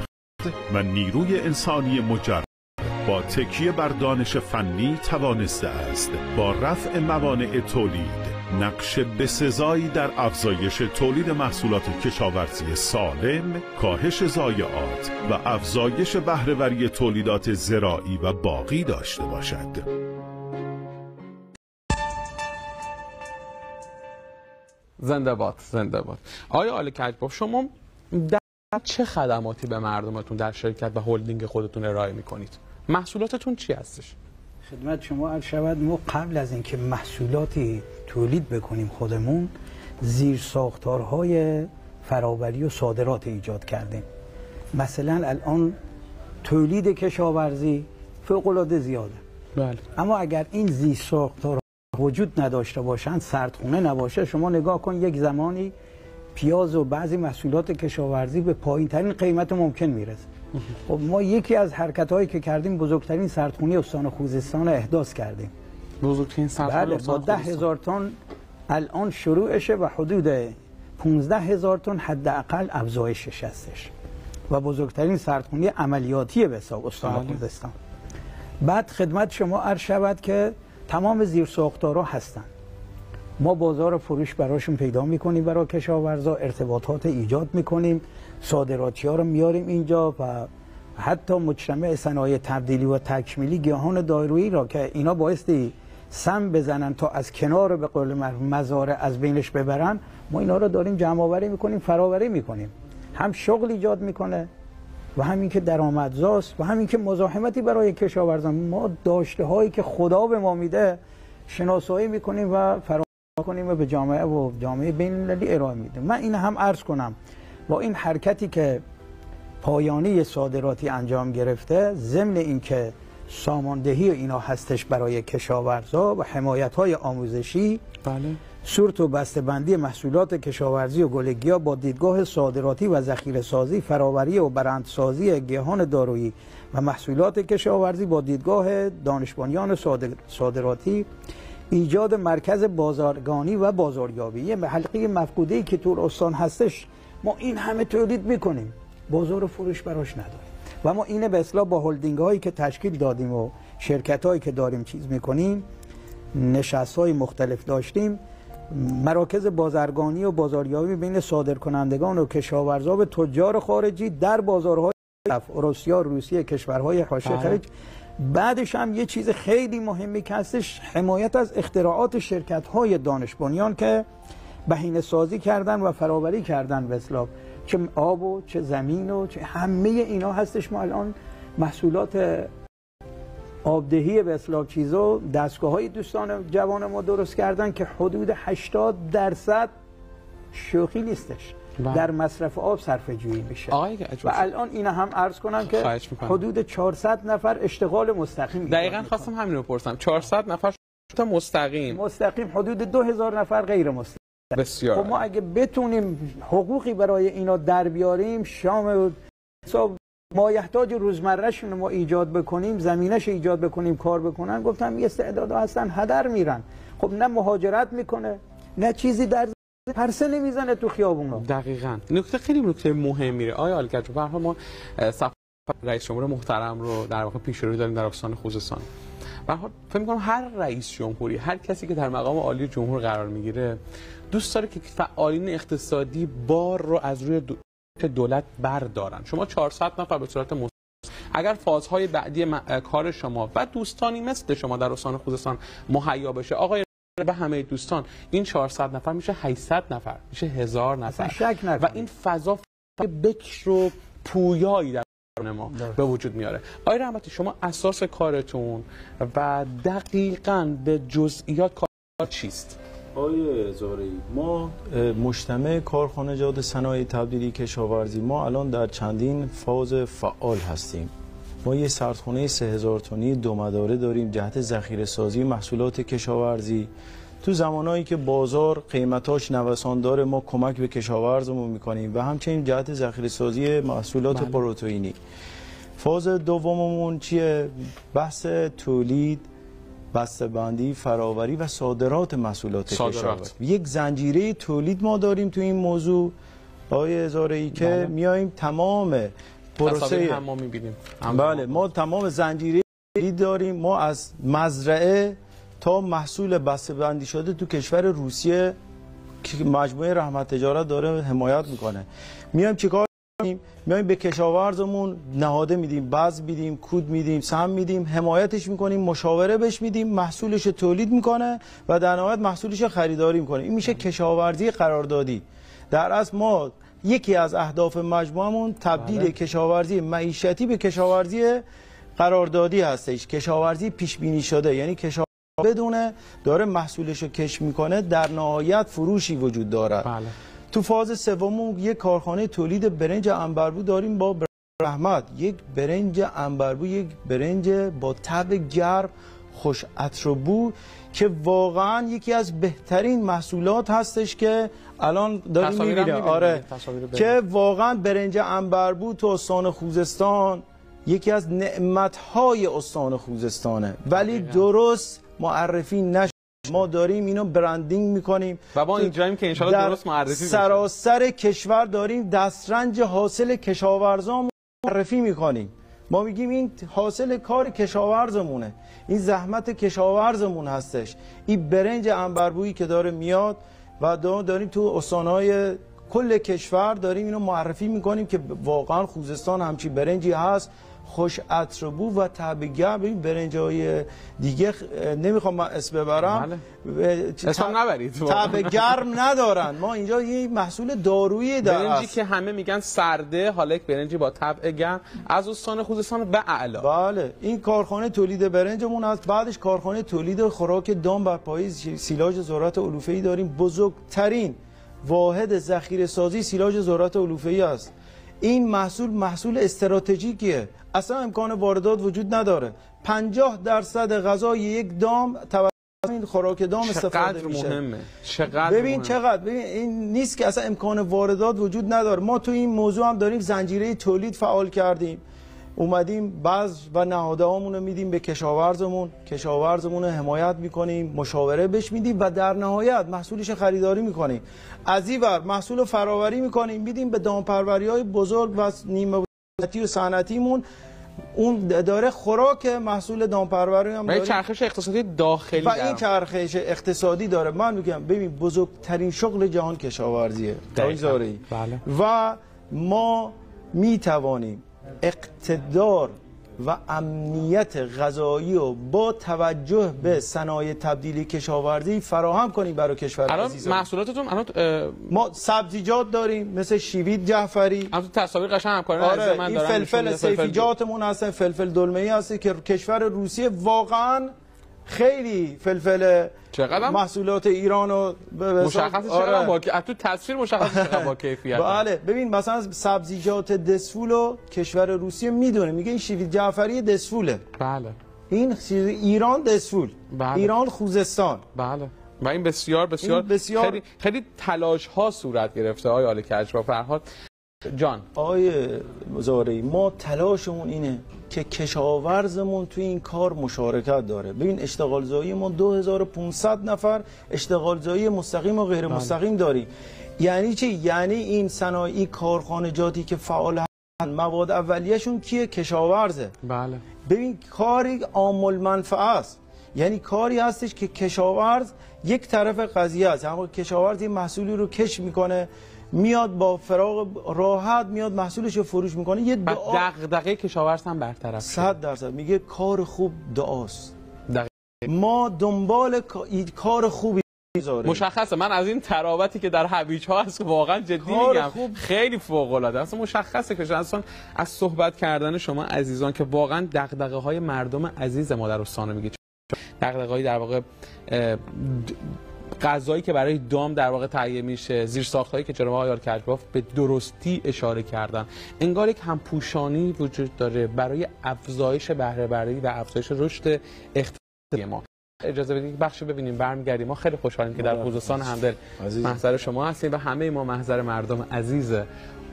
و نیروی انسانی مجرد با تکیه بر دانش فنی توانسته است با رفع موانع تولید نقش بسزایی در افزایش تولید محصولات کشاورزی سالم، کاهش ضایعات و افزایش بهره‌وری تولیدات زراعی و باغی داشته باشد. زنده باد، زنده باد. آیا آل کجباف شما در چه خدماتی به مردمتون در شرکت و هلدینگ خودتون ارائه میکنید؟ محصولاتتون چی هستش؟ خدمت شما عرض شود ما قبل از اینکه محصولاتی تولید بکنیم خودمون زیر ساختارهای فراوری و صادرات ایجاد کردیم. مثلا الان تولید کشاورزی فوق‌العاده زیاده. بله. اما اگر این زیر ساختارها وجود نداشته باشند، سردخونه نباشه، شما نگاه کن یک زمانی پیاز و بعضی محصولات کشاورزی به پایین ترین قیمت ممکن میرسه. خب ما یکی از حرکت هایی که کردیم بزرگترین سردخونه استان خوزستان احداث کردیم. بزرگترین سردخونه بله، با 10,000 تن الان شروعشه و حدود 15,000 تن حداقل افزایشش هستش و بزرگترین سردخونه عملیاتی به حساب استان خوزستان. بعد خدمت شما عرض شود که تمام زیرساختارها هستن. ما بازار فروش براشون پیدا میکنیم، برای کشاورزا ارتباطات ایجاد میکنیم، صادراتی ها رو میاریم اینجا و حتی مجتمع صنایع تبدیلی و تکمیلی گیاهان دارویی را که اینا بایستی سم بزنن تا از کنار به قول مزارع از بینش ببرن، ما اینا رو داریم جمع آوری میکنیم، فراوری میکنیم. هم شغل ایجاد میکنه و همین که درآمدزاست و همین که مزاحمتی برای کشاورزان. ما داشته هایی که خدا به ما میده شناسایی میکنیم و فراوری کنیم و به جامعه بین المللی ارائه میدیم. من این هم عرض کنم با این حرکتی که پایانی صادراتی انجام گرفته، ضمن اینکه ساماندهی اینا هستش برای کشاورزا و حمایت‌های آموزشی، بله، سورت و بسته‌بندی محصولات کشاورزی و گلگیا با دیدگاه صادراتی و ذخیره‌سازی، فراوری و برندسازی گیاهان دارویی و محصولات کشاورزی با دیدگاه دانش بنیان صادراتی، ایجاد مرکز بازارگانی و بازاریابی. به حلقه مفقوده‌ای که تو استان هستش ما این همه تولید میکنیم، بازار فروش براش نداریم و ما اینه به اصطلاح با هلدینگ هایی که تشکیل دادیم و شرکت هایی که داریم چیز میکنیم، نشست های مختلف داشتیم، مراکز بازرگانی و بازاریابی بین صادرکنندگان و کشاورزا به تجار خارجی در بازارهای روسیه، کشورهای حاشیه خلیج. بعدش هم یه چیز خیلی مهمی که هستش، حمایت از اختراعات شرکت های دانش بنیان که بهینه سازی کردن و فراوری کردن به اصطلاح، چه آب و چه زمین و چه همه اینا هستش. ما الان محصولات آبدهی به اصطلاح چیزا دستگاه‌های دوستان جوان ما درست کردن که حدود 80% شوخی نیستش در مصرف آب صرفه جویی میشه. و الان اینا هم عرض کنم که حدود 400 نفر اشتغال مستقیم. دقیقاً خواستم همین رو بپرسم. 400 نفر مستقیم حدود 2000 نفر غیر مستقیم. بسیار. خب ما اگه بتونیم حقوقی برای اینا در بیاریم، شام حساب مایحتاج روزمرهشون ما ایجاد بکنیم، زمینش ایجاد بکنیم، کار بکنن، گفتم یه استعدادها هستن هدر میرن. خب نه مهاجرت میکنه، نه چیزی در پرسه نمیزنه تو خیابونا. دقیقاً. نکته خیلی نکته مهمیه. آیا آلکجباف، به هر حال ما رئیس جمهور محترم رو در واقع پیشروی داریم در استان خوزستان. به هر حال فکر می‌کنم هر رئیس جمهوری، هر کسی که در مقام عالی جمهور قرار میگیره، دوست داره که فعالین اقتصادی بار رو از روی دولت بردارن. شما 400 نفر به صورت مستقیم، اگر فازهای بعدی کار شما و دوستانی مثل شما در استان خوزستان مهیا بشه، آقای و همه دوستان، این 400 نفر میشه 800 نفر، میشه 1000 نفر و این فضا بکر و پویایی در ما به وجود میاره. آقای رحمتی، شما اساس کارتون و دقیقاً به جزئیات کار چیست؟ آقای زارعی، ما مجتمع کارخانجات صنایع تبدیلی کشاورزی ما الان در چندین فاز فعال هستیم. ما یه سردخونه 3000 تنی 2 مداره داریم جهت ذخیره سازی محصولات کشاورزی. تو زمانهایی که بازار قیمتاش نوسان داره ما کمک به کشاورزمون میکنیم و همچنین جهت ذخیره سازی محصولات پروتئینی. فاز دوممون چیه؟ بحث تولید، بسته‌بندی، فراوری و صادرات محصولات کشاورزی. یک زنجیره تولید ما داریم تو این موضوع آقای زارعی که میایم تمام پروسه ما می‌بینیم. بله، ما تمام زنجیره تولید داریم. ما از مزرعه تا محصول بسته‌بندی شده تو کشور روسیه که مجموعه رحمت تجارت داره حمایت میکنه، میایم چیکار کنیم؟ میایم به کشاورزمون نهاده میدیم، بذر میدیم، کود میدیم، سهم میدیم، حمایتش میکنیم، مشاوره بهش میدیم، محصولش تولید میکنه و در نهایت محصولش خریداری میکنه. این میشه کشاورزی قراردادی. در اصل ما یکی از اهداف مجموعمون تبدیل کشاورزی معیشتی به کشاورزی قراردادی هستش. کشاورزی پیش بینی شده، یعنی کشاورزی بدونه داره محصولش رو کش میکنه، در نهایت فروشی وجود داره. بله. تو فاز سوم یک کارخانه تولید برنج عنبربو داریم با رحمت. یک برنج عنبربو، یک برنج با طعم گرم، خوش عطر و بو که واقعا یکی از بهترین محصولات هستش که الان داریم می‌بینیم. آره، که واقعا برنج عنبربو تو استان خوزستان یکی از نعمت‌های استان خوزستانه، ولی درست معرفی نشده. ما داریم اینو برندینگ میکنیم و ما اینجاییم که انشالله درست معرفی بشه. سراسر کشور داریم دسترنج حاصل کشاورزان معرفی میکنیم. ما میگیم این حاصل کار کشاورزمونه، این زحمت کشاورزمون هستش. این برنج عنبربویی که داره میاد و داریم تو استانهای کل کشور داریم اینو معرفی میکنیم که واقعا خوزستان همچی برنجی هست، خوش عطر بو و طعم گرم. ببین برنج‌های دیگه نمیخوام من اسم ببرم، اسم نبرید، طعم گرم ندارن. ما اینجا یه محصول دارویی داریم، برنجی که همه میگن سرده، حالا یک برنجی با طعم گرم از استان خوزستان به اعلا. بله، این کارخانه تولید برنجمون هست. بعدش کارخانه تولید خوراک دام بر پایه سیلاژ ذرات علوفه‌ای داریم. بزرگترین واحد ذخیره سازی سیلاژ ذرات علوفه‌ای است. این محصول استراتژیکیه، اصلا امکان واردات وجود نداره. 50% غذای یک دام توسط این خوراک دام استفاده میشه. مهمه. چقدر ببین مهمه. چقدر، ببین این نیست که اصلا امکان واردات وجود نداره. ما تو این موضوع هم داریم زنجیره تولید فعال کردیم، اومدیم بذر و نهاده هامون رو میدیم به کشاورزمون رو حمایت میکنیم، مشاوره بهش میدیم و در نهایت محصولش خریداری میکنیم. از این ور محصول رو فراوری میکنیم، میدیم به دامپروری های بزرگ و نیمه و صنعتیمون. اون داره خوراک محصول دامپروری هم داره، چرخش اقتصادی داخلی و این چرخش اقتصادی داره. من میگم ببین بزرگترین شغل جهان کشاورزیه. بله. و ما میتوانیم اقتدار و امنیت غذایی و با توجه به صنایع تبدیلی کشاورزی فراهم کنیم برای کشور عزیزمون. محصولاتتون ما سبزیجات داریم مثل شیوید جعفری. تو تصاویر قشنگ همکاران آره، من این دارم. فلفل سیفیجاتمون هستن، فلفل دلمه‌ای هست که کشور روسیه واقعا خیلی فلفل محصولات ایرانو مشخصه چقدر با تو تصویر مشخصه چقدر با کیفیت. بله، ببین مثلا سبزیجات دسفولو کشور روسیه میدونه، میگه این شیوید جعفری دسفوله. بله. این ایران دسفول. بله. ایران خوزستان. بله. و این بسیار خیلی تلاش ها صورت گرفته آقای آل کجبا. فرهاد جان، آقای زارعی، ما تلاشمون اینه که کشاورزمون توی این کار مشارکت داره. ببین اشتغال زایی ما 2500 نفر اشتغال زایی مستقیم و غیر مستقیم داریم. یعنی چی؟ یعنی این صنایع کارخانجاتی که فعال هستن مواد اولیه‌شون کیه؟ کشاورزه. بله. ببین کاری عام المنفعه است، یعنی کاری هستش که کشاورز یک طرف قضیه است. اما کشاورز این محصولی رو کش میکنه، میاد با فراغ راحت میاد محصولش رو فروش میکنه. یه دغدغه کشاورز هم برطرف 100% میگه کار خوب دعاست. ما دنبال کار خوبی مشخصه. من از این تراوتی که در هویج ها هست واقعا جدی میگم خیلی فوق العاده است. مشخصه که اصلا از صحبت کردن شما عزیزان که واقعا دغدغه های مردم عزیز ما در استان میگید، دغدغه های در واقع غذایی که برای دام در واقع تهیه میشه، زیرساخت‌هایی که جناب آقای آل کجبا به درستی اشاره کردن، انگار یک همپوشانی وجود داره برای افزایش بهره برداری و افزایش رشد اقتصادی ما. اجازه بدید بخش ببینیم برمیگردیم. ما خیلی خوشحالیم که در خوزستان همدل محضر شما هستیم و همه ما محضر مردم عزیز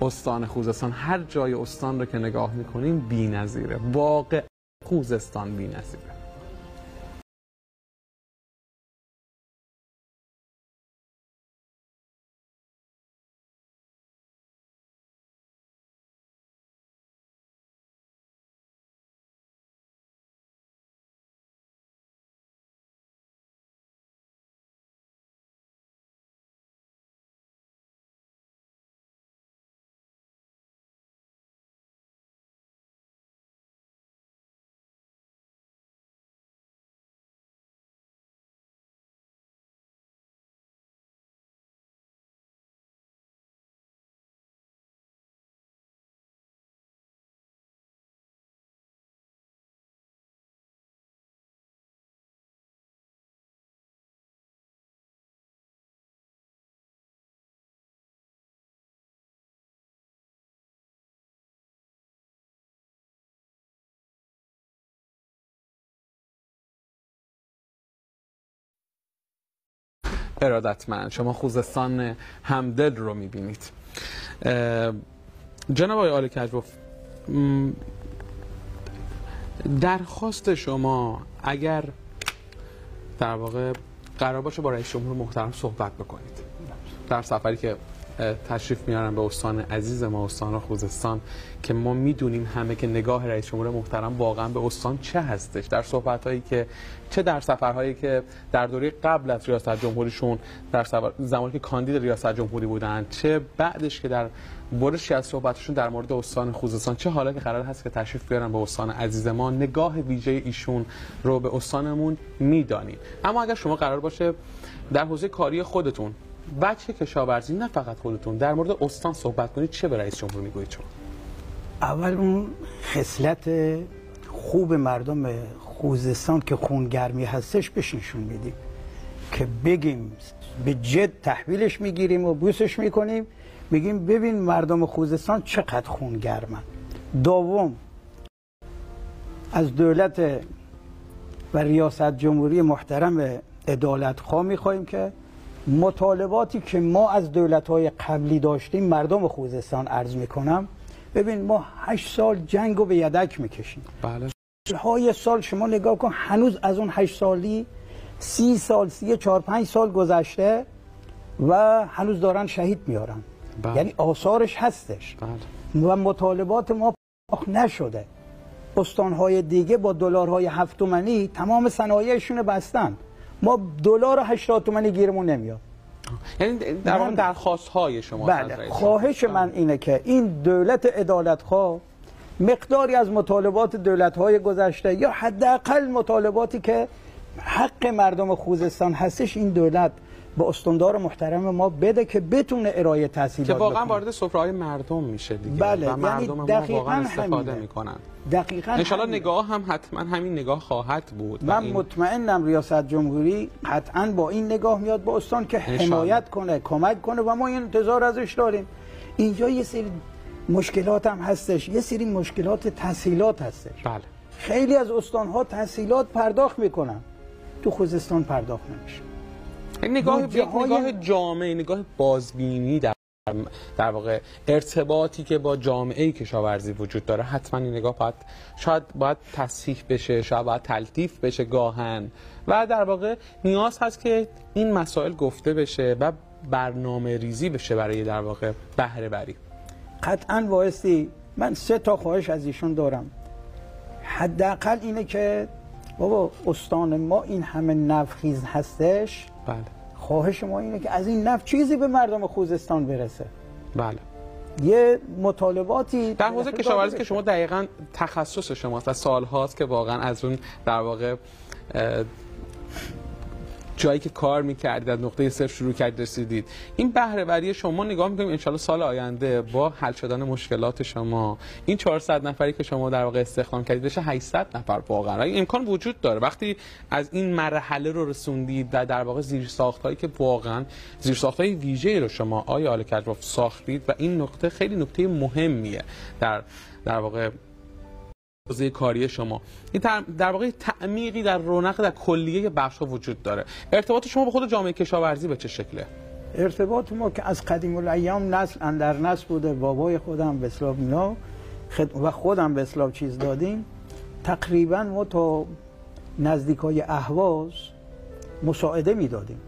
استان خوزستان. هر جای استان رو که نگاه میکنیم بی‌نظیره، واقع خوزستان بی‌نظیره. ارادتمند، شما خوزستان همدل رو میبینید. جناب آقای آل کجروف، درخواست شما اگر در واقع قرار باشه با رئیس جمهور محترم صحبت بکنید در سفری که تشریف میارن به استان عزیز ما، استان خوزستان، که ما میدونیم همه که نگاه رئیس جمهور محترم واقعا به استان چه هستش، در صحبت‌هایی که چه در سفرهایی که در دوره قبل از ریاست جمهوریشون در زمانی که کاندید ریاست جمهوری بودن، چه بعدش که در برشی از صحبتشون در مورد استان خوزستان، چه حالا که قرار هست که تشریف بیارن به استان عزیز ما، نگاه ویژه ایشون رو به استانمون میدانیم. اما اگر شما قرار باشه در حوزه کاری خودتون بچه کشاورزی، نه فقط خودتون، در مورد استان صحبت کنید، چه به رئیس جمهور میگویید شما؟ اول اون خصلت خوب مردم خوزستان که خونگرمی هستش بهش نشون میدیم، که بگیم به جد تحویلش میگیریم و بوسش میکنیم، بگیم ببین مردم خوزستان چقدر خونگرمن. دوم، از دولت و ریاست جمهوری محترم عدالتخواه میخوایم که مطالباتی که ما از دولت‌های قبلی داشتیم مردم خوزستان عرض میکنم، ببین ما 8 سال جنگ رو به یدک میکشیم. بله. های سال شما نگاه کن، هنوز از اون 8 سالی 30 سال 4-5 سال گذشته و هنوز دارن شهید میارن. بله. یعنی آثارش هستش. بله. و مطالبات ما نشده. استانهای دیگه با دلارهای 7 تومانی تمام صنایعشون بستن، ما دلار 80 تومانی گیرمون نمیاد. یعنی در واقع درخواست‌های شما؟ بله. خواهش من اینه که این دولت عدالتخواه مقداری از مطالبات دولت‌های گذشته یا حداقل مطالباتی که حق مردم خوزستان هستش، این دولت به استاندار محترم ما بده که بتونه ارائه تحصیلات که واقعا وارد سفره‌های مردم میشه دیگه. بله. و مردم یعنی ما واقعا استفاده میکنن. دقیقاً. انشالله نگاه هم حتما همین نگاه خواهد بود. من مطمئنم ریاست جمهوری قطعاً با این نگاه میاد به استان که حمایت کنه، کمک کنه و ما این انتظار ازش داریم. اینجا یه سری مشکلات هم هستش، یه سری مشکلات تسهیلات هستش. بله. خیلی از استان‌ها تسهیلات پرداخت میکنن، تو خوزستان پرداخت نمیشه. نگاه جامعه، نگاه بازبینی در واقع ارتباطی که با جامعه کشاورزی وجود داره، حتما این نگاه شاید باید تصحیح بشه، شاید باید تلطیف بشه گاهن، و در واقع نیاز هست که این مسائل گفته بشه و برنامه ریزی بشه برای در واقع بهره بری. قطعاً بایستی. من 3 تا خواهش از ایشون دارم. حداقل اینه که بابا استان ما این همه نفخیز هستش، بله. خواهش ما اینه که از این نفت چیزی به مردم خوزستان برسه. بله. یه مطالباتی در حوزه کشاورزی که شما دقیقاً تخصص شماست و سال هاست که واقعاً از اون در واقع جایی که کار میکردید از نقطه صفر شروع کردید رسیدید، این بهره وری شما نگاه میکنیم انشالله سال آینده با حل شدن مشکلات شما این 400 نفری که شما در واقع استخدام کردید بشه 800 نفر. واقعا این امکان وجود داره وقتی از این مرحله رو رسوندید و در واقع زیرساخت‌هایی که واقعا زیرساخت‌های ویژه‌ای رو شما آقای آل کجروف ساختید و این نکته خیلی نکته مهمیه در واقع حوزه کاری شما. این در واقع تعمیقی در رونق در کلیه بخش‌ها وجود داره. ارتباط شما با خود جامعه کشاورزی به چه شکله؟ ارتباط ما که از قدیم الایام نسل اندر نسل بوده، بابای خودم به اصطلاح اینا و خودم به اصطلاح چیز دادیم، تقریبا ما تا نزدیکای اهواز مساعده میدادیم.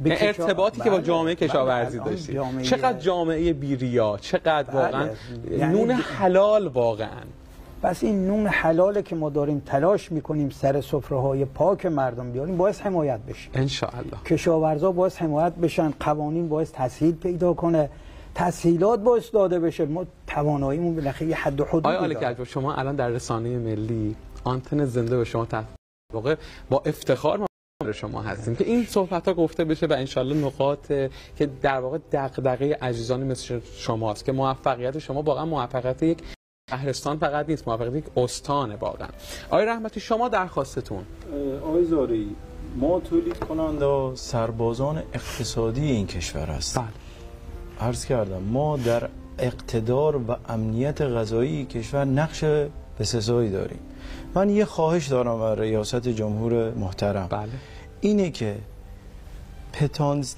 ارتباطی که با جامعه کشاورزی داشتید، چقدر جامعه بی‌ریا، چقدر واقعا نون حلال واقعا. پس این نون حلاله که ما داریم تلاش میکنیم سر سفره‌های پاک مردم بیاریم، باعث حمایت بشه ان شاء الله. کشاورزا باعث حمایت بشن، قوانین باعث تسهیل پیدا کنه، تسهیلات باعث داده بشه، ما تواناییمون بالاخره یه حد و حدودی داره. آقای آل کجروف، شما الان در رسانه ملی آنتن زنده به شما واقع با افتخار ما شما هستیم که این صحبت‌ها گفته بشه و انشالله نقاط که در واقع دغدغه عزیزانی مثل شماست که موفقیت شما واقعا موفقیت یک شهرستان فقط نیست، موفقیت یک استانه واقعا. آقای رحمتی، شما درخواستتون؟ آقای زارعی، ما تولید کننده سربازان اقتصادی این کشور هستیم. بله. عرض کردم ما در اقتدار و امنیت غذایی کشور نقش بسزایی داریم. من یه خواهش دارم از ریاست جمهور محترم. بله. اینه که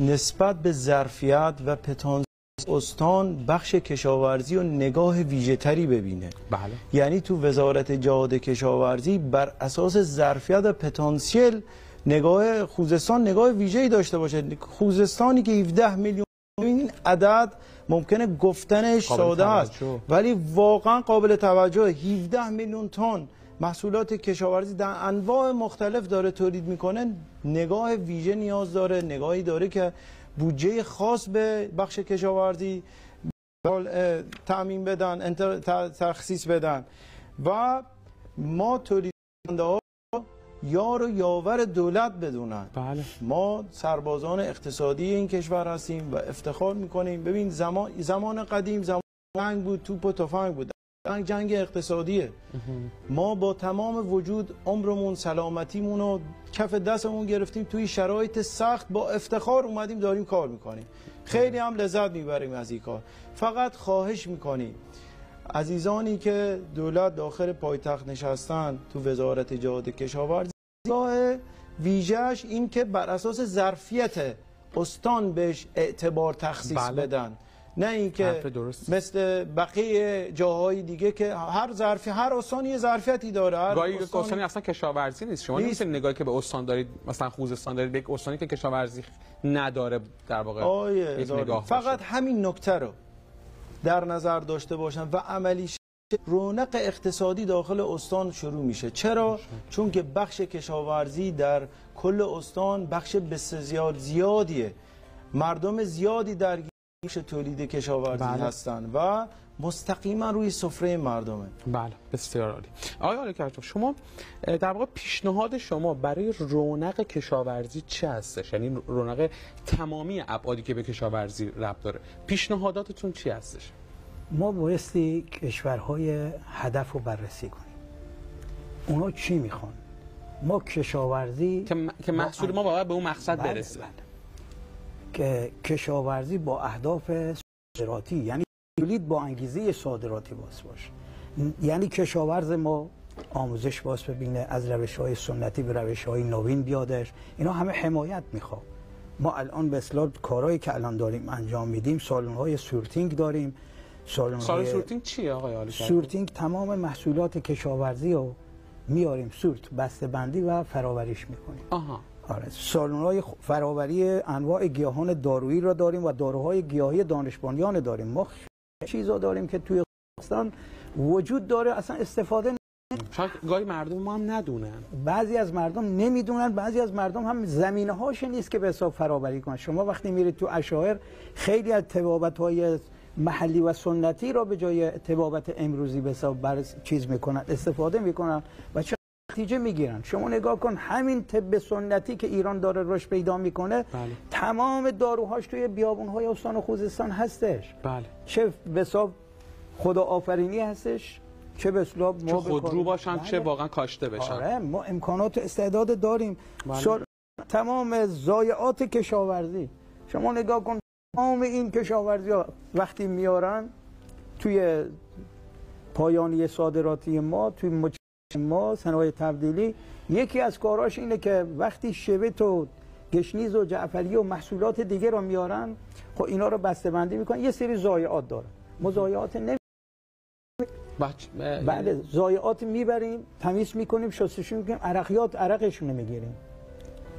نسبت به ظرفیت و پتانسیل استان بخش کشاورزی و نگاه ویژه تری ببینه. بله. یعنی تو وزارت جهاد کشاورزی بر اساس ظرفیت و پتانسیل نگاه خوزستان نگاه ویژه‌ای داشته باشه. خوزستانی که 17 میلیون، این عدد ممکنه گفتنش ساده است ولی واقعا قابل توجه. 17 میلیون تن محصولات کشاورزی در انواع مختلف داره تولید میکنه، نگاه ویژه نیاز داره، نگاهی داره که بودجه خاص به بخش کشاورزی تامین بدن، تخصیص بدن و ما تولیدکننده ها یار و یاور دولت بدونن. بله. ما سربازان اقتصادی این کشور هستیم و افتخار میکنیم. ببین زمان قدیم زمان جنگ بود، توپ و تفنگ بود، جنگ اقتصادیه. ما با تمام وجود عمرمون، سلامتیمون رو کف دستمون گرفتیم، توی شرایط سخت با افتخار اومدیم داریم کار میکنیم. خیلی هم لذت میبریم از این کار. فقط خواهش میکنیم عزیزانی که دولت داخل پایتخت نشستن تو وزارت جهاد کشاورزی، راه ویژه‌اش این که بر اساس ظرفیت استان بهش اعتبار تخصیص بدن، نه اینکه مثل بقیه جاهای دیگه که هر استان یه ظرفیتی داره. گاهی استانی اصلا کشاورزی نیست. شما نمی‌تونید نگاهی که به استان دارید، مثلا خوزستان دارید، به یک استانی که کشاورزی نداره در واقع یک نگاه فقط همین نکته رو در نظر داشته باشن و عملی رونق اقتصادی داخل استان شروع میشه. چرا؟ چون که بخش کشاورزی در کل استان بخش بسیار زیادیه، مردم زیادی در تولید کشاورزی هستن و مستقیما روی سفره مردمه. بله، بسیار عالی. آقای آل‌کرجی، شما در واقع پیشنهاد شما برای رونق کشاورزی چه هستش؟ یعنی رونق تمامی ابعادی که به کشاورزی ربط داره، پیشنهاداتتون چی هستش؟ ما بایستی کشورهای هدف رو بررسی کنیم. اونا چی میخوان؟ ما کشاورزی که محصول ما باید به اون مقصد برسه. که کشاورزی با اهداف صادراتی، یعنی تولید با انگیزه صادراتی باشه. یعنی کشاورز ما آموزش ببینه، از روش‌های سنتی به روش‌های نوین بیادش. اینا همه حمایت میخواد. ما الان به اصطلاح کارهایی که الان داریم انجام میدیم، سالن‌های سورتینگ داریم. سورتینگ چیه آقای آل‌کرجی؟ سورتینگ تمام محصولات کشاورزی رو میاریم سورت، بسته‌بندی و فراوریش میکنیم. آره، سالن‌های فراوری انواع گیاهان دارویی را داریم و داروهای گیاهی دانشبانیان داریم. ما چیزا داریم که توی خوزستان وجود داره، اصلا استفاده شاید گاهی مردم ما هم ندونن. بعضی از مردم نمیدونن، بعضی از مردم هم زمینه‌هاش نیست که به حساب فراوری کنن. شما وقتی میرید تو عشایر خیلی از طبابت‌های محلی و سنتی را به جای طبابت امروزی به حساب چیز میکنن، استفاده میکنن و چه نتیجه میگیرن. شما نگاه کن، همین طب سنتی که ایران داره رشد پیدا میکنه، تمام داروهاش توی بیابون‌های استان خوزستان هستش. چه به حساب خدا آفرینی هستش، چه به اصطلاح چه خودرو باشن، چه واقعا کاشته بشن. آره، ما امکانات و استعداد داریم. تمام ضایعات کشاورزی شما نگاه کن، تمام این کشاورزی ها وقتی میارن توی پایانی صادراتی ما، توی ما صنایع تبدیلی، یکی از کاراش اینه که وقتی شبت و گشنیز و جعفری و محصولات دیگه رو میارن، خب اینا رو بسته‌بندی میکنن، یه سری ضایعات داره. ما ضایعات بله، ضایعات میبریم، تمیز میکنیم، شستشون میکنیم، عرقشون میگیریم.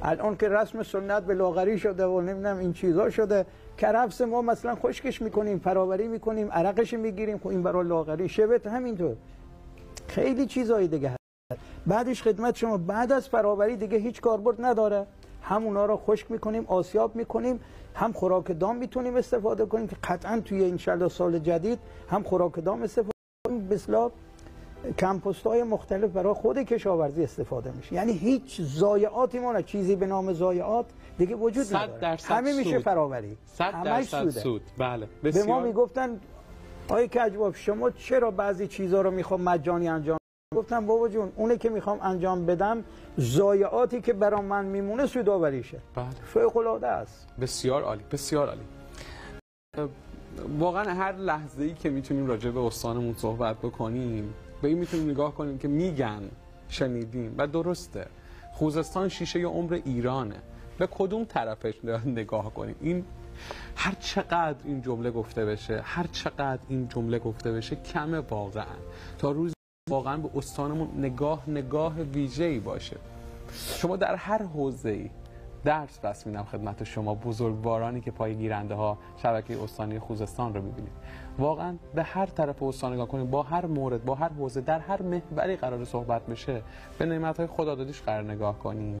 الان که رسم سنت به لاغری شده و نمیدونم این چیزا شده، کرفس ما مثلا خشکش میکنیم، فراوری میکنیم، عرقش میگیریم، خب این برای لاغری. شبت همینطور، خیلی چیزایی دیگه هست. بعدش خدمت شما، بعد از فراوری دیگه هیچ کاربرد نداره، همونا رو خشک میکنیم، آسیاب میکنیم، هم خوراک دام میتونیم استفاده کنیم که قطعا توی انشالله سال جدید هم خوراک دام استفاده کنیم، بسلا کمپوست‌های مختلف برای خود کشاورزی استفاده میشه. یعنی هیچ ضایعاتی ما، چیزی به نام ضایعات دیگه وجود نداره. همه میشه فراوری، 100% سود. بله، به ما میگفتن آقای کجباب شما چرا بعضی چیزا رو میخوام مجانی انجام؟ گفتم بابا جون، اونه که میخوام انجام بدم، ضایعاتی که برام من میمونه سودآوریشه. فوق العاده است. بسیار عالی، بسیار عالی. واقعا هر لحظه‌ای که میتونیم راجع به استانمون صحبت بکنیم، به این میتونیم نگاه کنیم که میگن، شنیدیم و درسته، خوزستان شیشه عمر ایرانه به کدوم طرفش نگاه کنیم. این هر چقدر این جمله گفته بشه، هر چقدر این جمله گفته بشه کمه واقعا، تا روز واقعا به استانمون نگاه ویژه‌ای باشه. شما در هر حوزه‌ای درس بس میدم خدمت شما بزرگوارانی که پای گیرنده ها شبکه استانی خوزستان رو میبینید، واقعا به هر طرف استان نگاه کنید، با هر مورد، با هر حوزه، در هر محوری قرار صحبت بشه، به نعمت‌های خدادادیش قرار نگاه کنیم.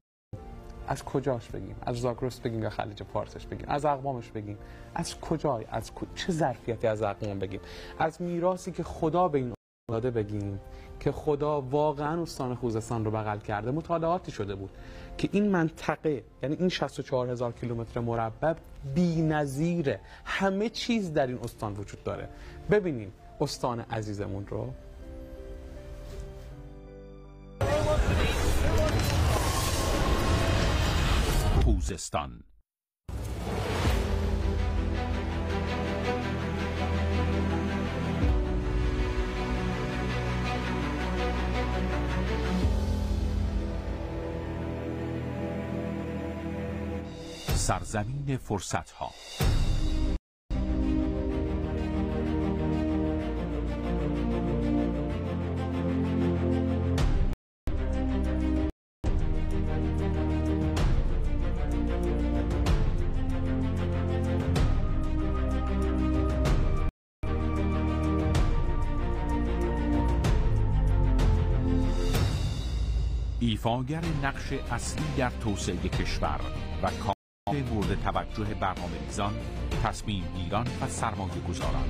از کجاش بگیم؟ از زاگرس بگیم یا خلیج فارسش بگیم؟ از اقوامش بگیم؟ از کجای؟ چه ظرفیتی از اقوام بگیم؟ از میراثی که خدا به این داده بگیم که خدا واقعا استان خوزستان رو بغل کرده. مطالعاتی شده بود که این منطقه، یعنی این 64,000 کیلومتر مربع بی‌نظیره، همه چیز در این استان وجود داره. ببینیم استان عزیزمون رو. خوزستان سرزمین فرصت‌ها. ایفاگر نقش اصلی در توسعه کشور و مورد توجه برنامه‌ریزان، تصمیم گیران و سرمایه گذاران.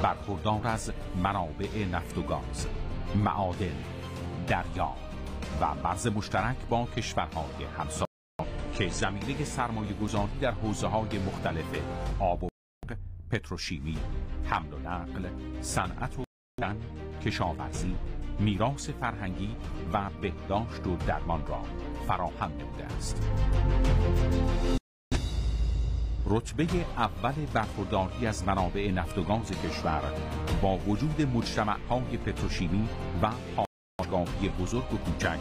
برخوردار از منابع نفت و گاز، معادن، دریا و مرز مشترک با کشورهای همسایه که زمینه سرمایه گذاری در حوزه‌های مختلف آب و پتروشیمی، حمل و نقل، صنعت و کشاورزی، میراث فرهنگی و بهداشت و درمان را فراهم نموده است. رتبه اول برخورداری از منابع نفت و گاز کشور با وجود مجتمع‌های پتروشیمی و پایگاهی بزرگ و کوچک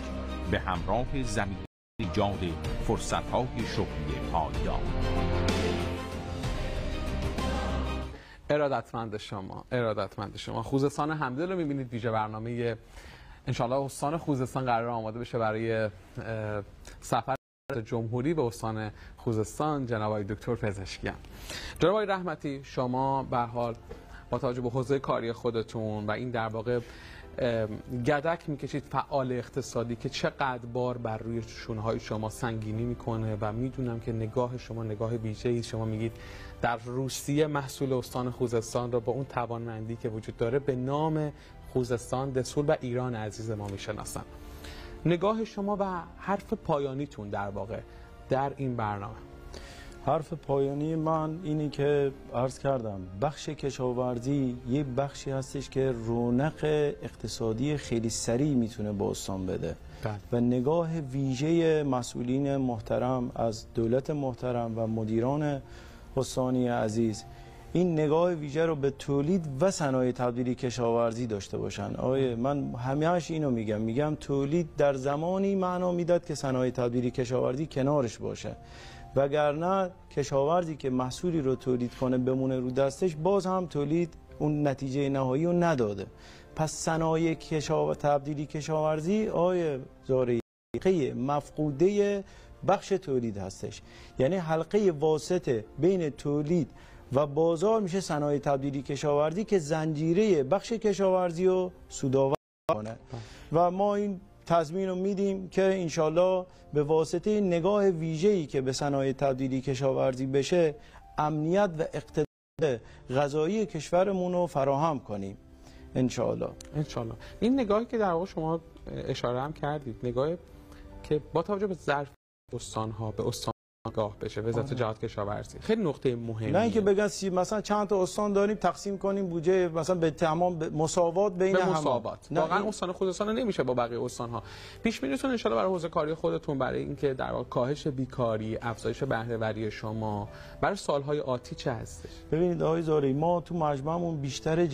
به همراه زمینه ایجاد فرصت‌های شغلی پایدار. ارادتمند شما خوزستان همدل رو میبینید. ویژه برنامه انشالله استان خوزستان قرار آماده بشه برای سفر جمهوری به استان خوزستان جناب آقای دکتر پزشکیان. جناب آقای رحمتی، شما به حال با توجه به حوزه کاری خودتون و این در واقع گدک میکشید فعال اقتصادی که چقدر بار بر روی شونه‌های شما سنگینی میکنه و میدونم که نگاه شما نگاه ویژه‌ای، شما میگید در روسیه محصول استان خوزستان را با اون توانمندی که وجود داره به نام خوزستان دسول و ایران عزیز ما میشناسن. نگاه شما و حرف پایانیتون در واقع در این برنامه. حرف پایانی من اینی که عرض کردم، بخش کشاورزی یه بخشی هستش که رونق اقتصادی خیلی سریع میتونه با استان بده و نگاه ویژه مسئولین محترم از دولت محترم و مدیران استانی عزیز این نگاه ویژه رو به تولید و صنایع تبدیلی کشاورزی داشته باشن. من همیشه اینو میگم تولید در زمانی معنا میداد که صنایع تبدیلی کشاورزی کنارش باشه، وگرنه کشاورزی که محصولی رو تولید کنه بمونه رو دستش باز هم تولید اون نتیجه نهایی رو نداده. پس صنایع تبدیلی کشاورزی زارعی مفقوده بخش تولید هستش، یعنی حلقه واسطه بین تولید و بازار میشه صنایع تبدیلی کشاورزی که زنجیره بخش کشاورزی رو سودآور کنه و ما این تضمین رو میدیم که انشالله به واسطه نگاه ویژه‌ای که به صنایع تبدیلی کشاورزی بشه امنیت و اقتدار غذایی کشورمون رو فراهم کنیم انشالله. این نگاهی که در واقع شما اشاره هم کردید، نگاهی که با توجه به ظرف استان‌ها به استان آگاه بشه وزارت جهاد کشاورزی. خیلی نقطه مهمیه. نه اینکه بگن مثلا چند تا استان داریم تقسیم کنیم بودجه مثلا به تمام مساوات بین همه. مساوات. واقعا استان خوزستان نمیشه با بقیه استان ها. پیش بینیتون ان شاءالله برای حوزه کاری خودتون، برای اینکه در واقع کاهش بیکاری، افزایش بهره وری شما برای سالهای آتی چه هستش؟ ببینید آقای زارعی، ما تو مجموعمون بیشتر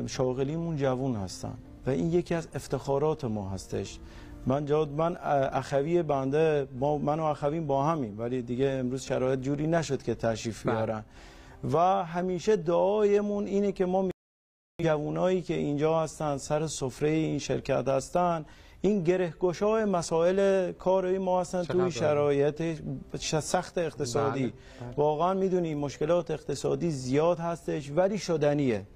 شاغلیمون جوون هستن و این یکی از افتخارات ما هستش. من اخوی بنده، من و اخویم با همیم، ولی دیگه امروز شرایط جوری نشد که تشریف بیارن و همیشه دعایمون اینه که ما جوانایی که اینجا هستن سر سفره این شرکت هستن، این گرهگشای مسائل کاری ما هستن توی شرایط سخت اقتصادی. واقعا میدونی مشکلات اقتصادی زیاد هستش ولی شدنیه.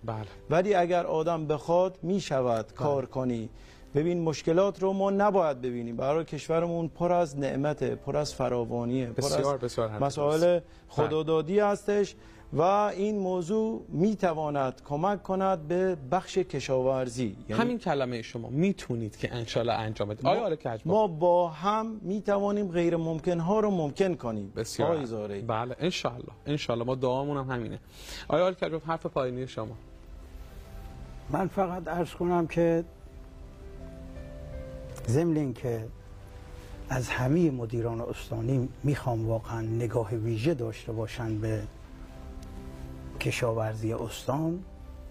ولی اگر آدم بخواد میشود کار کنی. ببین مشکلات رو ما نباید ببینیم، برای کشورمون پر از نعمته، پر از فراوانیه، پر از مسائل خدادادی هستش و این موضوع میتواند کمک کند به بخش کشاورزی. یعنی همین کلمه شما میتونید که انشالله انجام بدید. آیا ما با هم میتوانیم غیر ممکن ها رو ممکن کنیم. بسیار بله انشالله ما دعامون هم همینه. آیا آل کجوب حرف پایانی شما؟ من فقط عرض کنم که ضمن اینکه از همه مدیران استانی میخوام واقعا نگاه ویژه داشته باشن به کشاورزی استان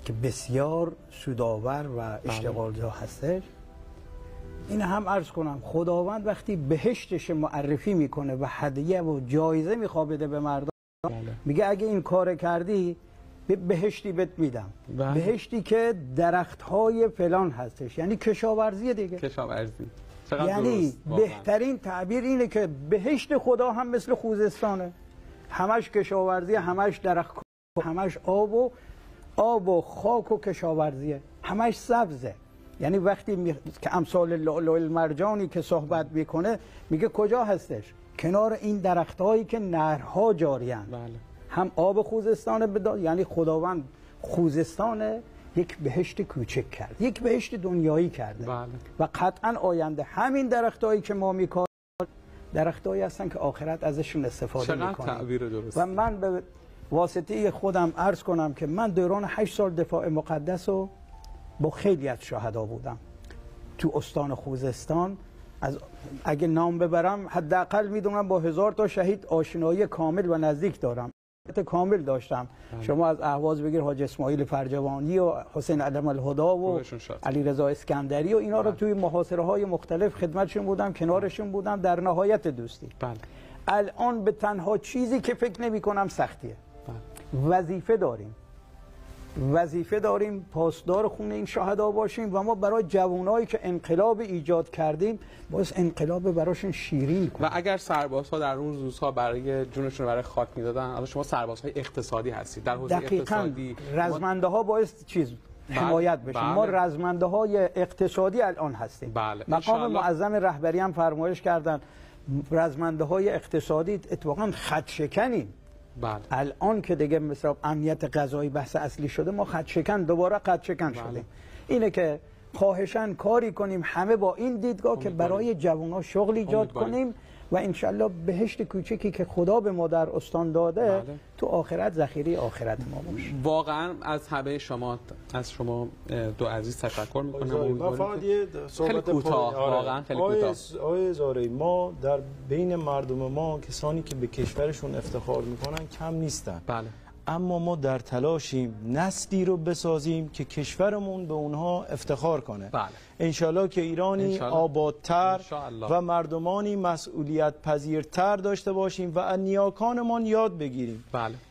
که بسیار سودآور و اشتغالزا هستش. این هم عرض کنم خداوند وقتی بهشتش معرفی میکنه و هدیه و جایزه میخواد بده به مردم، میگه اگه این کار کردی بهشتی بهت میدم. بهشتی که درختهای فلان هستش، یعنی کشاورزی دیگه. کشاورزی یعنی بهترین تعبیر اینه که بهشت خدا هم مثل خوزستانه، همش کشاورزی، همش درخت، همش آب و خاک و کشاورزیه، همش سبزه. یعنی وقتی که امثال لؤلؤ المرجانی که صحبت میکنه میگه کجا هستش؟ کنار این درختهایی که نهرها جاریان. هم آب خوزستان یعنی خداوند خوزستان یک بهشت کوچک کرد، یک بهشت دنیایی کرده. و قطعا آینده همین درختایی که ما میکاریم درختایی هستن که آخرت ازشون استفاده میکنیم. و من به واسطه خودم عرض کنم که من دوران 8 سال دفاع مقدس رو با خیلی از شهدا بودم تو استان خوزستان. اگه نام ببرم حداقل میدونم با 1000 تا شهید آشنایی کامل و نزدیک دارم، کامل داشتم. شما از اهواز بگیر حاج اسماعیل فرجوانی و حسین علم الهدا و علی رضا اسکندری و اینا رو توی محاصره های مختلف خدمتشون بودم، کنارشون بودم در نهایت دوستی. الان به تنها چیزی که فکر نمی کنم سختیه. وظیفه داریم پاسدار خون این شهدا باشیم و ما برای جوانایی که انقلاب ایجاد کردیم باید انقلاب براشون شیرین کنیم. و اگر سربازها در اون روزها برای جونشون برای خاک میدادن، الان شما سربازهای اقتصادی هستید در حوزه اقتصادی، رزمنده ها باید حمایت بشیم. ما رزمنده های اقتصادی الان هستیم. مقام معظم رهبری هم فرمایش کردن رزمنده های اقتصادی اتفاقا خط شکنیم. الان که دیگه مثلا امنیت غذایی بحث اصلی شده، ما دوباره خط شکن شدیم. اینه که خواهشاً کاری کنیم همه با این دیدگاه که برای جوان‌ها شغل ایجاد کنیم و انشالله بهشت کوچکی که خدا به ما در استان داده تو آخرت ذخیره آخرت ما باشه. واقعا از همه شما، از شما دو عزیز تشکر میکنم. من فقط یه صحبت کوتاه، واقعا خیلی کوتاه. آقای زارعی، ما در بین مردم ما کسانی که به کشورشون افتخار میکنن کم نیستن. اما ما در تلاشیم نسلی رو بسازیم که کشورمون به اونها افتخار کنه. انشالله که ایرانی آبادتر و مردمانی مسئولیت پذیرتر داشته باشیم و از نیاکانمان یاد بگیریم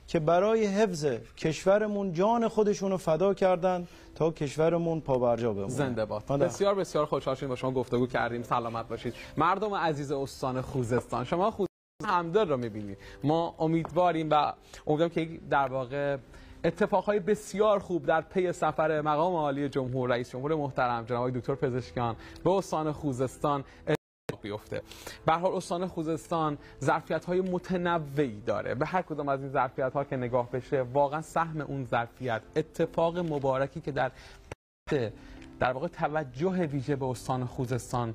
که برای حفظ کشورمون جان خودشون رو فدا کردن تا کشورمون پابرجا بمونه. زنده باد. بسیار بسیار خوشحال شدیم با شما گفتگو کردیم. سلامت باشید. مردم عزیز استان خوزستان، شما همدل رو میبینید. ما امیدواریم و امیدوارم که در واقع اتفاقهای بسیار خوب در پی سفر مقام عالی جمهور، رئیس جمهور محترم جناب دکتر پزشکیان به استان خوزستان بیفته. به هر حال استان خوزستان ظرفیت‌های متنوعی داره. به هر کدام از این ظرفیت‌ها که نگاه بشه واقعا سهم اون ظرفیت، اتفاق مبارکی که در واقع توجه ویژه به استان خوزستان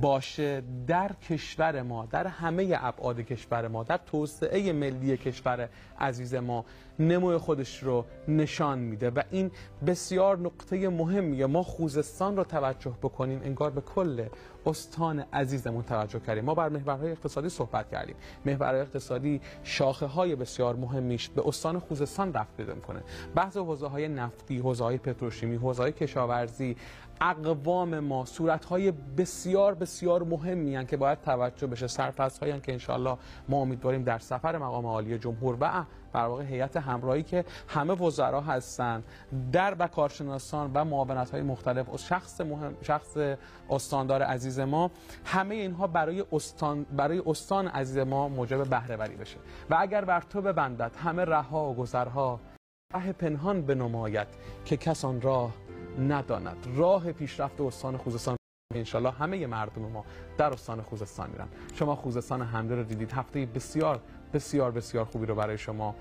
باشه در کشور ما، در همه ابعاد کشور ما، در توسعه ملی کشور عزیز ما نمای خودش رو نشان میده و این بسیار نقطه مهمیه. ما خوزستان رو توجه بکنیم انگار به کل استان عزیزمون توجه کردیم. ما بر محورهای اقتصادی صحبت کردیم. محورهای اقتصادی شاخه های بسیار مهمیش به استان خوزستان رفت پیدا میکنه. بحث حوزه های نفتی، حوزه های پتروشیمی، حوزه های کشاورزی، اقوام ما صورت‌های بسیار بسیار مهمی هستند که باید توجه بشه. سرفصل‌هایی هستند که انشالله ما امیدواریم در سفر مقام عالی جمهور و در واقع هیئت همراهی که همه وزرا هستند در کارشناسان و معاونت‌های مختلف شخص استاندار عزیز ما، همه اینها برای استان عزیز ما موجب بهره‌وری بشه و اگر بر تو ببندد همه ره‌ها و گذرها، ره پنهان بنماید که کس آن راه نداند. راه پیشرفت استان خوزستان انشالله همه مردم ما در استان خوزستان میرن. شما خوزستان حمله رو دیدید، هفته بسیار بسیار بسیار خوبی رو برای شما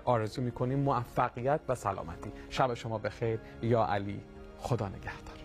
آرزو میکنیم. موفقیت و سلامتی. شب شما بخیر. یا علی، خدا نگهدار.